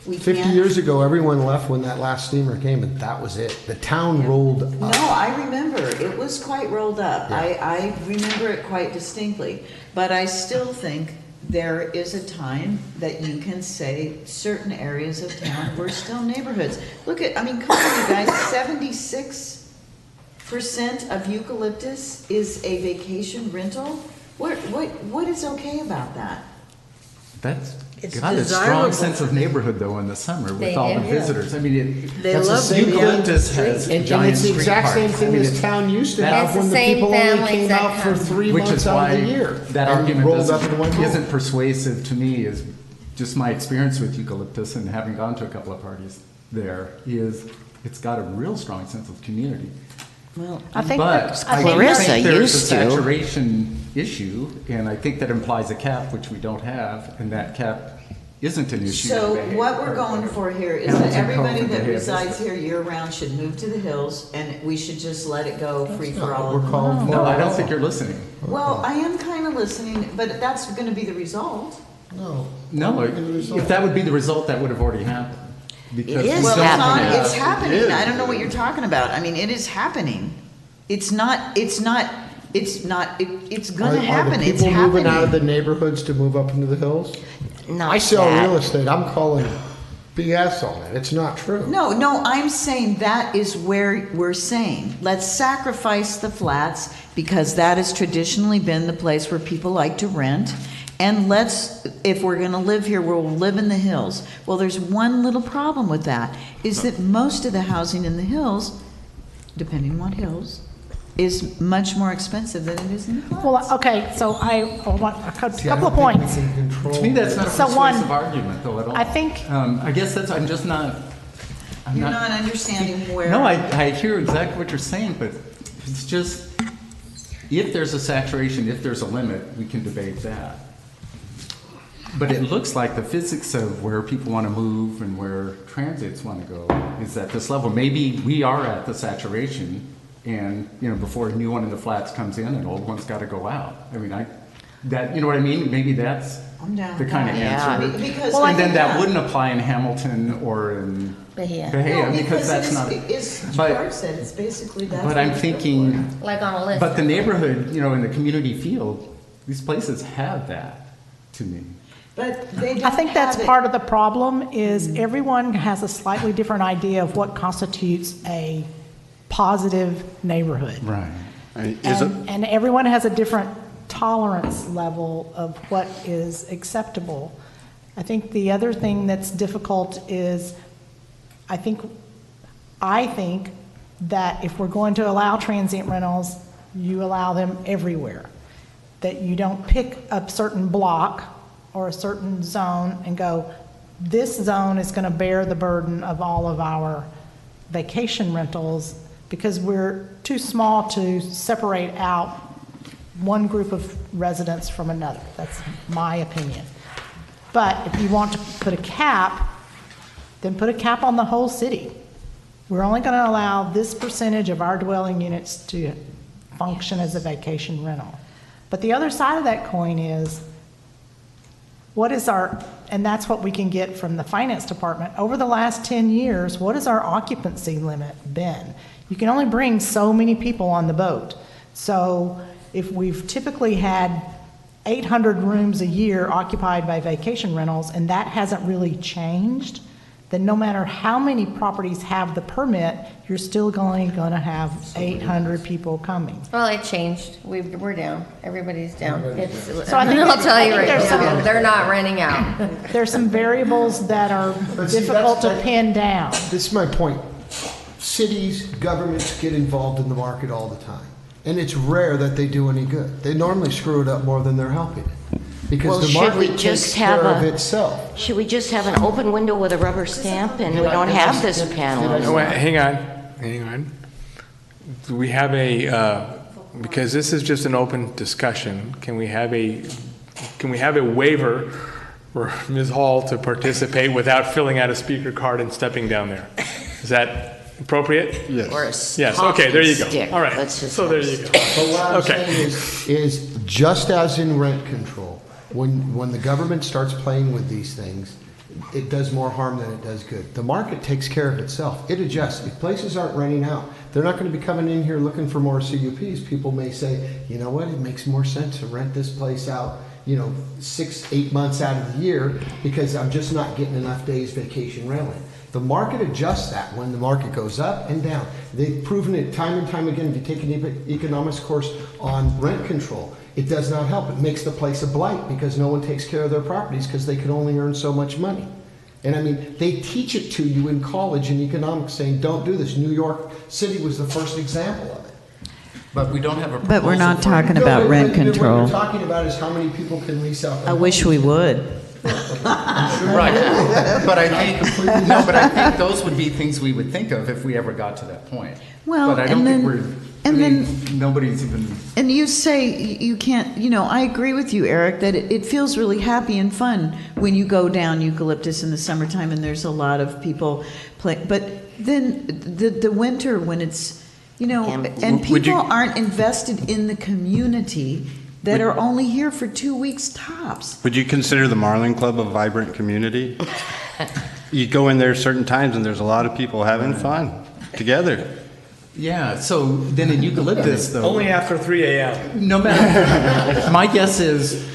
We 50 can't- years ago, everyone left when that last steamer came, and that was it. The town rolled up. No, I remember, it was quite rolled up. I remember it quite distinctly. But I still think there is a time that you can say certain areas of town were still neighborhoods. Look at, come on, you guys, 76% of eucalyptus is a vacation rental? What is okay about that? That's It's got a desirable. strong sense of neighborhood though in the summer with They all the do. visitors. I mean, They That's the love same the eucalyptus has And giant it's the street exact same parks. I thing mean, this town used to That's have the when the same people only families came that out for come. 3 Which months is out why of the year. that and argument rolled up into one home. isn't persuasive to me, is just my experience with eucalyptus and having gone to a couple of parties there, is it's got a real strong sense of community. Well, I think But that- I Clarissa think there's a used to. saturation issue, and I think that implies a cap, which we don't have, and that cap isn't an issue. So what we're going for here is Hamilton that everybody Cove, that they have resides here year-round should move to the hills, and we should just let it go free for all. We're calling for No, I it. don't think you're listening. Well, I am kind of listening, but that's going to be the result. No. No, if that would be the result, that would have already happened. Because is we Well, don't happening. have- it's happening. I don't know what you're talking about. I mean, it is happening. It's gonna happen. Are the It's people moving out of happening. the neighborhoods to move up into the hills? Not I sell that. real estate. I'm calling BS on it. It's not true. No, I'm saying that is where we're saying, let's sacrifice the flats because that has traditionally been the place where people like to rent. And let's, if we're gonna live here, we'll live in the hills. Well, there's one little problem with that, is that most of the housing in the hills, depending on what hills, is much more expensive than it is in the flats. Well, okay, so I want a couple of points. To me, that's not a So one- persuasive argument, though, at all. I think- I guess that's, I'm just not. I'm You're not understanding where. No, I hear exactly what you're saying, but it's just, if there's a saturation, if there's a limit, we can debate that. But it looks like the physics of where people want to move and where transits want to go is at this level. Maybe we are at the saturation, and, you know, before a new one in the flats comes in, an old one's got to go out. I mean, you know what I mean? Maybe that's I'm down the with kind of that. answer. Because And then that wouldn't apply in Hamilton or in Bahia. Bahia, because that's not. As but- George said, it's basically that's. But what I'm it's thinking, Like on a list. but the neighborhood, you know, in the community field, these places have that to me. But they don't I think that's have it. part of the problem, is everyone has a slightly different idea of what constitutes a positive neighborhood. Right. And everyone has a different tolerance level of what is acceptable. I think the other thing that's difficult is, I think that if we're going to allow transient rentals, you allow them everywhere. That you don't pick a certain block or a certain zone and go, this zone is going to bear the burden of all of our vacation rentals, because we're too small to separate out one group of residents from another. That's my opinion. But if you want to put a cap, then put a cap on the whole city. We're only going to allow this percentage of our dwelling units to function as a vacation rental. But the other side of that coin is, what is our, and that's what we can get from the finance department, over the last 10 years, what has our occupancy limit been? You can only bring so many people on the boat. So if we've typically had 800 rooms a year occupied by vacation rentals, and that hasn't really changed, then no matter how many properties have the permit, you're still going to have 800 people coming. Well, it changed. We're down. Everybody's down. So I think I'll tell you I think right there's now, some- they're not renting out. There's some variables that are But see, difficult to that's- pin down. This is my point. Cities, governments get involved in the market all the time. And it's rare that they do any good. They normally screw it up more than they're helping it. Well, Because the should we market just takes have care of a- itself. Should we just have an open window with a rubber stamp and we don't have this panel Oh, anymore? wait, hang on. Do we have because this is just an open discussion, can we have a waiver for Ms. Hall to participate without filling out a speaker card and stepping down there? Is that appropriate? Yes. Or a Yes, okay, there you go. stick. All right, Let's just so there you go. But what I'm Okay. saying is just as in rent control, when the government starts playing with these things, it does more harm than it does good. The market takes care of itself. It adjusts. If places aren't renting out, they're not going to be coming in here looking for more CUPs. People may say, you know what, it makes more sense to rent this place out, 6-8 months out of the year because I'm just not getting enough days vacation rental. The market adjusts that when the market goes up and down. They've proven it time and time again. If you take an economics course on rent control, it does not help. It makes the place a blight because no one takes care of their properties because they can only earn so much money. And I mean, they teach it to you in college in economics saying, don't do this. New York City was the first example of it. But we don't have a proposal. But we're not for- talking No, about but rent What control. you're talking about is how many people can lease out. their I wish homes. we would. Right, but I think those would be things we would think of if we ever got to that point. Well, But I don't and think then- I and mean, then- nobody's even, And you say you can't, I agree with you, Eric, that it feels really happy and fun when you go down Eucalyptus in the summertime and there's a lot of people play. But then the winter when it's, and Would you- people aren't invested in the community that are only here for 2 weeks tops. Would you consider the Marlin Club a vibrant community? You go in there certain times and there's a lot of people having fun together. yeah, so then in Eucalyptus though. Only after 3 a.m. No matter, my guess is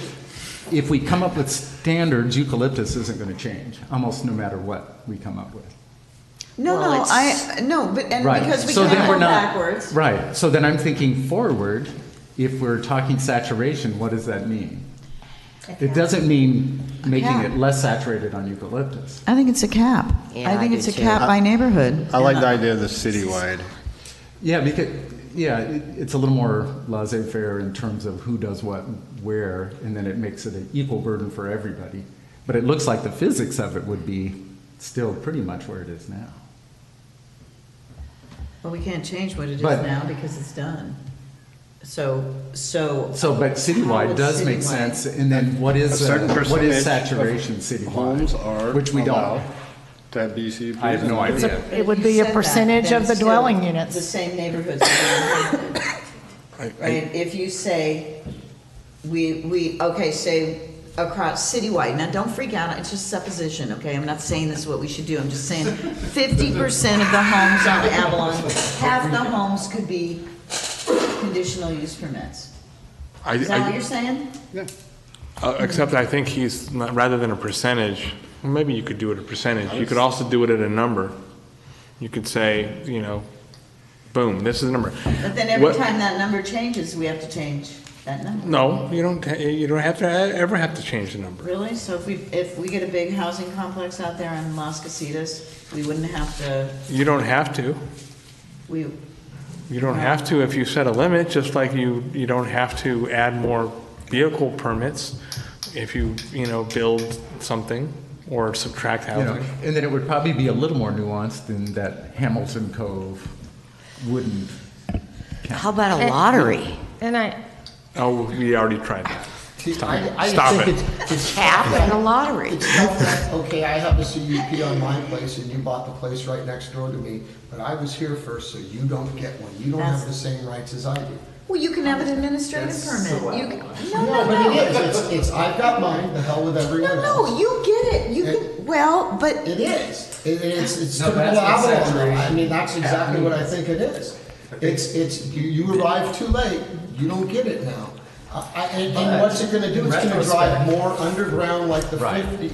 if we come up with standards, eucalyptus isn't going to change, almost no matter what we come up with. No, Well, Right. because we So can't then go we're not- backwards. Right, so then I'm thinking forward, if we're talking saturation, what does that mean? It doesn't mean making cap. it less saturated on eucalyptus. I think it's a cap. Yeah, I think I it's do a too. cap by neighborhood. I like the idea of the citywide. Yeah, because, it's a little more laissez-faire in terms of who does what where, and then it makes it an equal burden for everybody. But it looks like the physics of it would be still pretty much where it is now. Well, we can't change what it is But- now because it's done. So. But citywide does make sense, and then what A is certain percentage of saturation citywide? Homes are Which we don't. allowed to have BCUP. I have no idea. It would be a percentage of the dwelling units. The same neighborhoods. Right, if you say, say across citywide, now don't freak out, it's just supposition, okay? I'm not saying this is what we should do, I'm just saying 50% of the homes on Avalon, half the homes could be conditional use permits. Is that what you're saying? Except I think he's, rather than a percentage, well, maybe you could do it a percentage. You could also do it at a number. You could say, boom, this is the number. But then every What- time that number changes, we have to change that number. No, you don't have to ever have to change the number. Really? So if we get a big housing complex out there in Las Casitas, we wouldn't have to, You don't have to. You don't have to if you set a limit, just like you don't have to add more vehicle permits if you build something or subtract housing. And then it would probably be a little more nuanced in that Hamilton Cove wouldn't count. How about a lottery? Oh, we already tried that. Stop I Stop think it. it's Cap and a lottery. It's tough that, okay, I have a CUP on my place and you bought the place right next door to me, but I was here first, so you don't get one. You don't have the same rights as I do. well, you can have an administrative permit. No, but it is. It's, I've got mine, the hell with everyone else. No, you get it. You can, well, but It is. It's No, typical that's not Avalon. saturation. I mean, that's exactly what I think it is. You arrive too late, you don't get it now. And what's it gonna do? It's gonna drive more underground like the 50,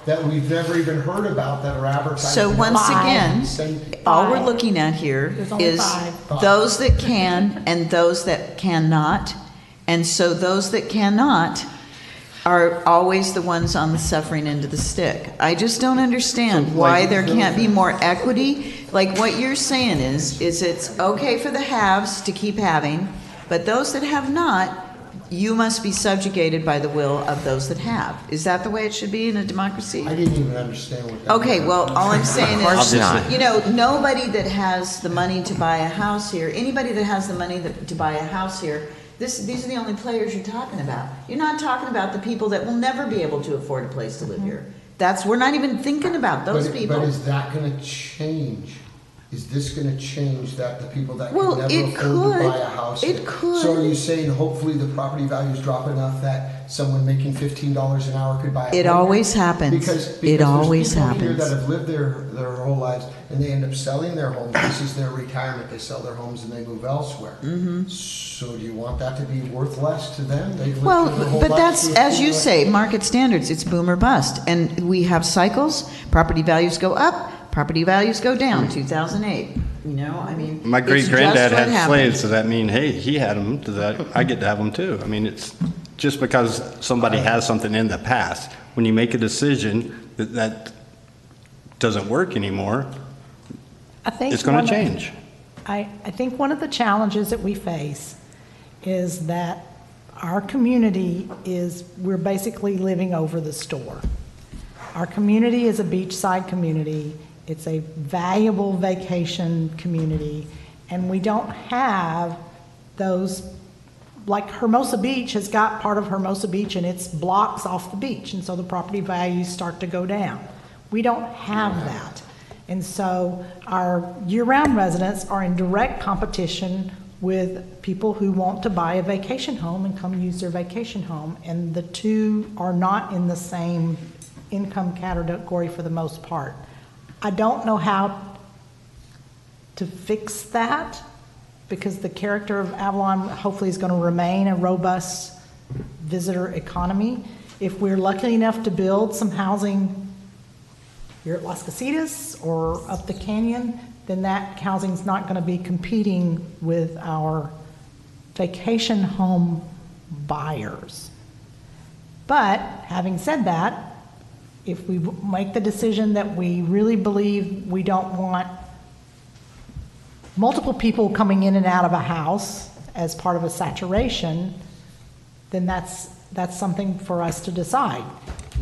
that we've never even heard about that are advertising. so once again, Same- all we're looking at here There's only is five. those that can and those that cannot. And so those that cannot are always the ones on the suffering end of the stick. I just don't understand why there can't be more equity. Like what you're saying is it's okay for the haves to keep having, but those that have not, you must be subjugated by the will of those that have. Is that the way it should be in a democracy? I didn't even understand what that Okay, meant. well, all I'm saying Of course is, not. nobody that has the money to buy a house here, anybody that has the money to buy a house here, these are the only players you're talking about. You're not talking about the people that will never be able to afford a place to live here. We're not even thinking about those But people. is that gonna change? Is this gonna change that, the people that Well, can never it afford to could. buy a house? It here? could. So are you saying hopefully the property values drop enough that someone making $15 an hour could buy a home? It here? always happens. Because It there's always people here happens. that have lived their whole lives and they end up selling their homes. This is their retirement. They sell their homes and they move elsewhere. Mm-hmm. So do you want that to be worth less to them? They've lived Well, their whole but life that's, to as you afford- say, market standards, it's boom or bust. And we have cycles, property values go up, property values go down, 2008. I mean. My it's great just granddad what had happens. slaves. Does that mean, hey, he had them? Does that I get to have them too? I mean, it's just because somebody has something in the past. When you make a decision that doesn't work anymore, I think it's going one to of- change. I think one of the challenges that we face is that our community we're basically living over the store. Our community is a beachside community. It's a valuable vacation community, and we don't have those, like Hermosa Beach has got part of Hermosa Beach and it's blocks off the beach, and so the property values start to go down. We don't have that. And so our year-round residents are in direct competition with people who want to buy a vacation home and come use their vacation home, and the two are not in the same income category for the most part. I don't know how to fix that, because the character of Avalon hopefully is going to remain a robust visitor economy. if we're lucky enough to build some housing here at Las Casitas or up the canyon, then that housing's not going to be competing with our vacation home buyers. But having said that, if we make the decision that we really believe we don't want multiple people coming in and out of a house as part of a saturation, then that's something for us to decide.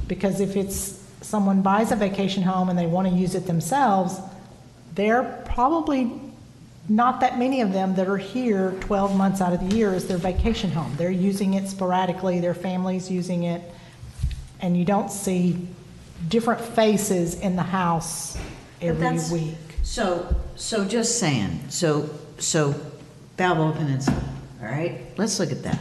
Because if it's someone buys a vacation home and they want to use it themselves, they're probably not that many of them that are here 12 months out of the year as their vacation home. They're using it sporadically, their family's using it, and you don't see different faces in the house every week. So just saying, so Balboa Peninsula, all right? Let's look at that.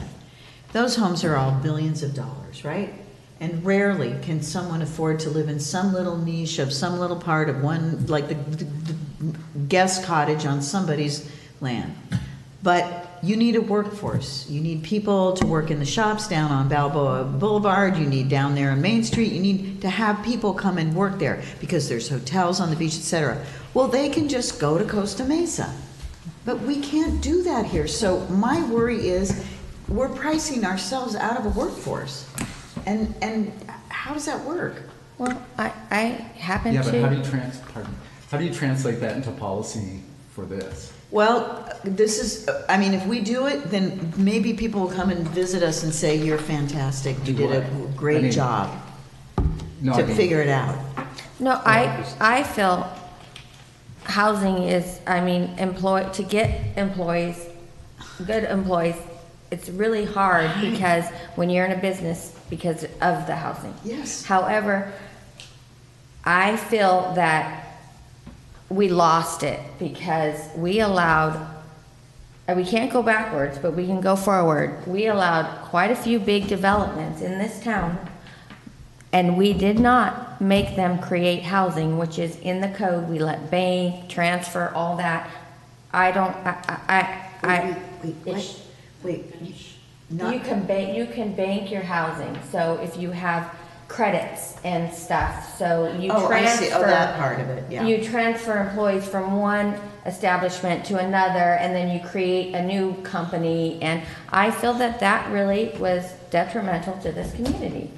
Those homes are all billions of dollars, right? And rarely can someone afford to live in some little niche of some little part of one, like the guest cottage on somebody's land. But you need a workforce. You need people to work in the shops down on Balboa Boulevard. You need down there on Main Street. You need to have people come and work there because there's hotels on the beach, etc. Well, they can just go to Costa Mesa. But we can't do that here. So my worry is we're pricing ourselves out of a workforce. And how does that work? Well, I happen Yeah, to. but how do you translate that into policy for this? Well, this is, I mean, if we do it, then maybe people will come and visit us and say, you're fantastic, you did a great job to figure it out. No, I feel housing is, to get employees, good employees, it's really hard because when you're in a business because of the housing. Yes. However, I feel that we lost it because we allowed, and we can't go backwards, but we can go forward. We allowed quite a few big developments in this town, and we did not make them create housing, which is in the code. We let bank, transfer, all that. You can bank your housing. So if you have credits and stuff, so you transfer. I see. Oh, that part of it, yeah. You transfer employees from one establishment to another, and then you create a new company. And I feel that really was detrimental to this community.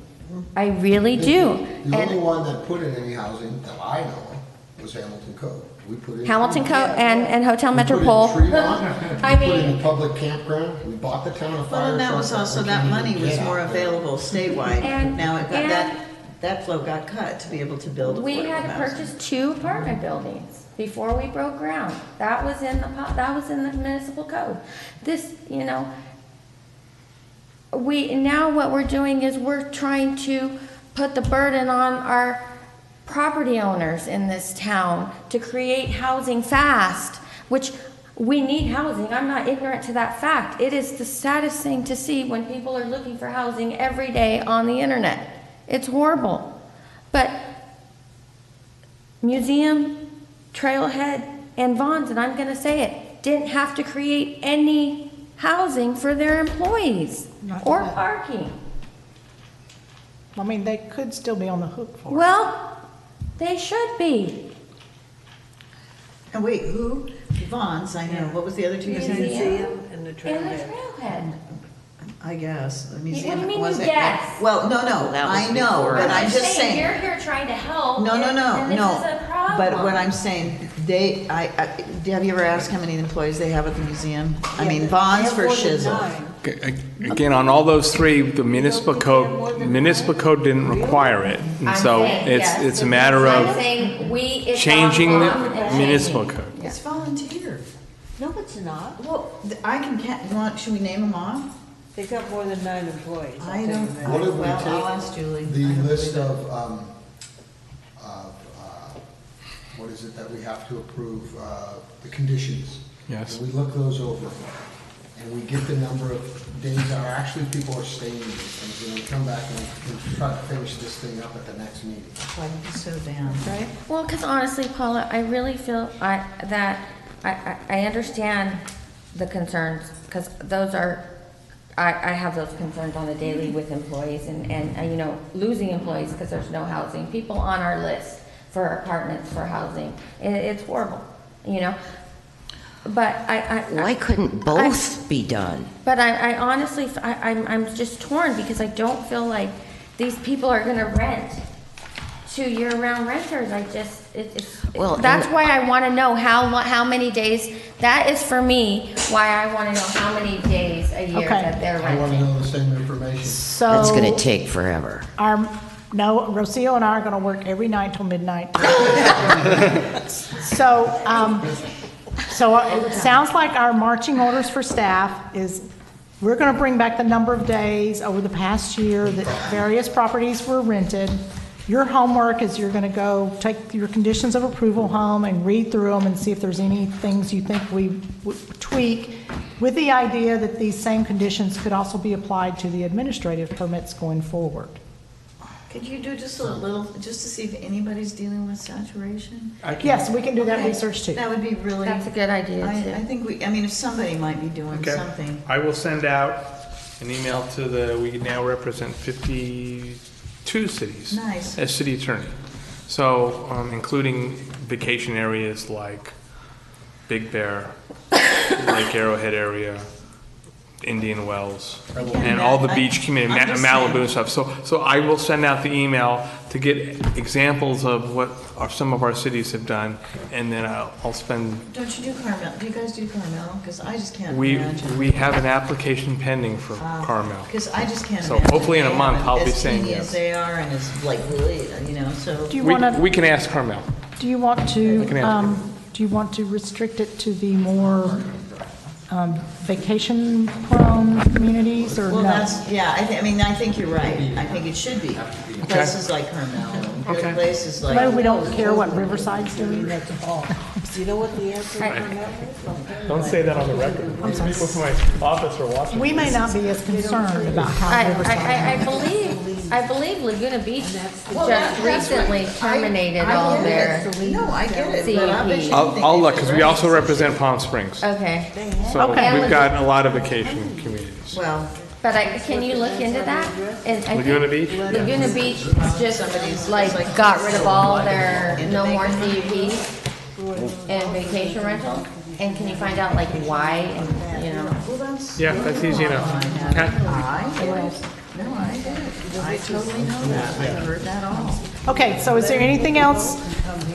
I really do. The only one that put in any housing that I know of was Hamilton Code. We put in Hamilton Code and Hotel We Metropole. put in Tremont. I We put mean- in public campground. We bought the town of fire. Well, and that was truck also, we that can't money even was get more out there. available statewide. And- Now it got, and- that flow got cut to be able to build affordable We had to housing. purchase 2 apartment buildings before we broke ground. That was in the municipal code. This, now what we're doing is we're trying to put the burden on our property owners in this town to create housing fast, which we need housing. I'm not ignorant to that fact. It is the saddest thing to see when people are looking for housing every day on the internet. It's horrible. But Museum, Trailhead, and Vons, and I'm going to say it, didn't have to create any housing for their employees or parking. I mean, they could still be on the hook for it. Well, they should be. And wait, who? Vaughn's, I know. What was the other two? you said? Museum and the In the Trailhead. Trailhead. I guess. The museum. What do you mean was you it? guess? Well, no, I know, but I'm just saying. You're here trying to help. No, and this no. is a problem. But what I'm saying, have you ever asked how many employees they have at the museum? I mean, Vaughn's for shizzle. Again, on all those 3, the municipal code didn't require it. And I'm so saying, yes. it's a matter I'm of saying it's changing our the fault and municipal changing. code. It's volunteer. No, it's not. Well, I can, should we name them off? They've got more than 9 employees. I don't, What if we well, I'll take ask Julie. the list of, what is it that we have to approve, the conditions? Yes. And we look those over, and we get the number of days that are actually people are staying in these things, and we come back and try to finish this thing up at the next meeting. Why are you so down? Right? Well, because honestly, Paula, I really feel that I understand the concerns, because those are, I have those concerns on a daily with employees and, you know, losing employees because there's no housing. People on our list for apartments, for housing. It's horrible, you know? But Why couldn't both be done? But I honestly, I'm just torn because I don't feel like these people are gonna rent to year-round renters. Well, That's and- why I wanna know how many days, that is for me, why I wanna know how many days a year Okay. that they're I want to renting. know the same information. So. That's going to take forever. No, Rocio and I are going to work every night till midnight. So it sounds like our marching orders for staff is, we're going to bring back the number of days over the past year that various properties were rented. Your homework is you're going to go take your conditions of approval home and read through them and see if there's any things you think we would tweak, with the idea that these same conditions could also be applied to the administrative permits going forward. Could you do just a little, just to see if anybody's dealing with saturation? Yes, we can do that research too. That would be really. That's a good idea, too. I think I mean, if somebody might be doing Okay. something. I will send out an email to we now represent 52 cities. Nice. As city attorney. So, including vacation areas like Big Bear, Lake Arrowhead area, Indian Wells, and all the beach community, Malibu and stuff. So I will send out the email to get examples of what some of our cities have done, and then I'll spend. Don't you do Carmel? Do you guys do Carmel? Because I just can't We imagine. have an application pending for Carmel. Because I just can't So imagine. hopefully in a they month have I'll be as saying teeny yes. as they are, and it's like, really, you know, so. Do you want to? We can ask Carmel. Do you want We can ask to, do you want to restrict it to the more vacation-prone communities, or Well, no? I mean, I think you're right. I think it should be. Places like Carmel, and Okay. places like. Maybe we don't care what Riverside's doing. Do you know what the answer Don't say that on the record. People from my office are watching. We may not be as concerned about how I Riverside. believe Laguna Beach just recently terminated all their No, I get it, but I bet you. I'll look, because we also represent Palm Springs. Okay. So Okay. we've got a lot of vacation communities. Well, But can you look into that? And I think Laguna Beach? Laguna Beach just like got rid of all their no more CUPs and vacation rentals. And can you find out like why and, you know? well, that's. Yeah, that's easy enough. Okay. I get it. No, I get it. I totally know that. I've heard that all. Okay, so is there anything else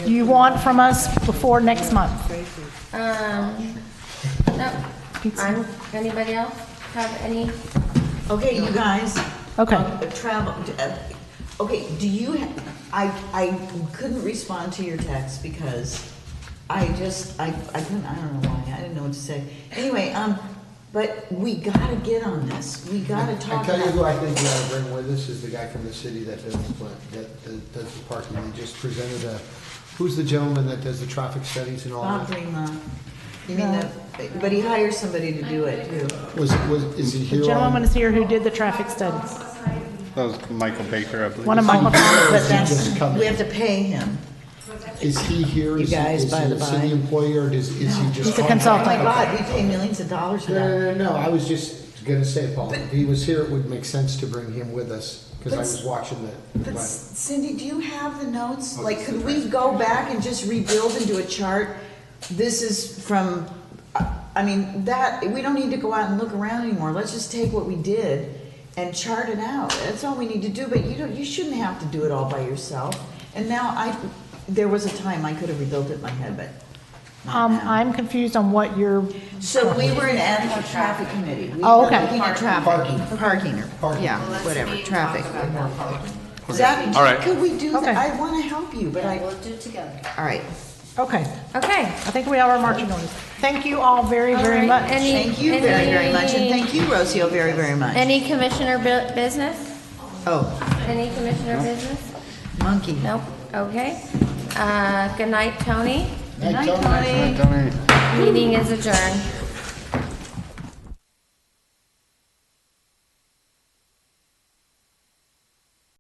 you want from us before next month? No. Anybody else have any? Okay, you guys. Okay. Travel, okay, do you, I couldn't respond to your text because I couldn't, I don't know why, I didn't know what to say. Anyway, but we gotta get on this, we gotta I talk tell you who about. I think we ought to bring with us is the guy from the city that does the parking. He just presented who's the gentleman that does the traffic studies and all Bob that? Greenlaw. You mean but he hires somebody to do it too. Is he The here gentleman on? is here who did the traffic studies. That was Michael Baker, I believe. One of my, But that's, just come in? we have to pay him. Is he here? You Is he- guys, is by he the a by. city employee or is he just? He's a Oh consultant. my God, we pay millions of dollars for that. No, I was just gonna say, Paul, if he was here, it would make sense to bring him with us, because I was watching But the. Cindy, do you have the notes? Like, could we go back and just rebuild and do a chart? This is from, I mean, that, we don't need to go out and look around anymore. Let's just take what we did and chart it out. That's all we need to do, but you shouldn't have to do it all by yourself. And now there was a time I could have rebuilt it in my head, but not now. I'm confused on what you're, So we were an ad hoc traffic committee. We Oh, were okay. Looking at traffic, parking, yeah, whatever, traffic. Is that, All right. could we do that? Okay. I want to help you, but We'll do it together. all right. okay. Okay. I think we have our marching orders. Thank you all very, very All right. much. Any- Thank you very, very much, and any- thank you, Rocio, very, very much. Any commissioner business? Oh, Any commissioner business? monkey. Nope. Okay. Good night, Tony. Good night, Tony. Tony. Meeting is adjourned.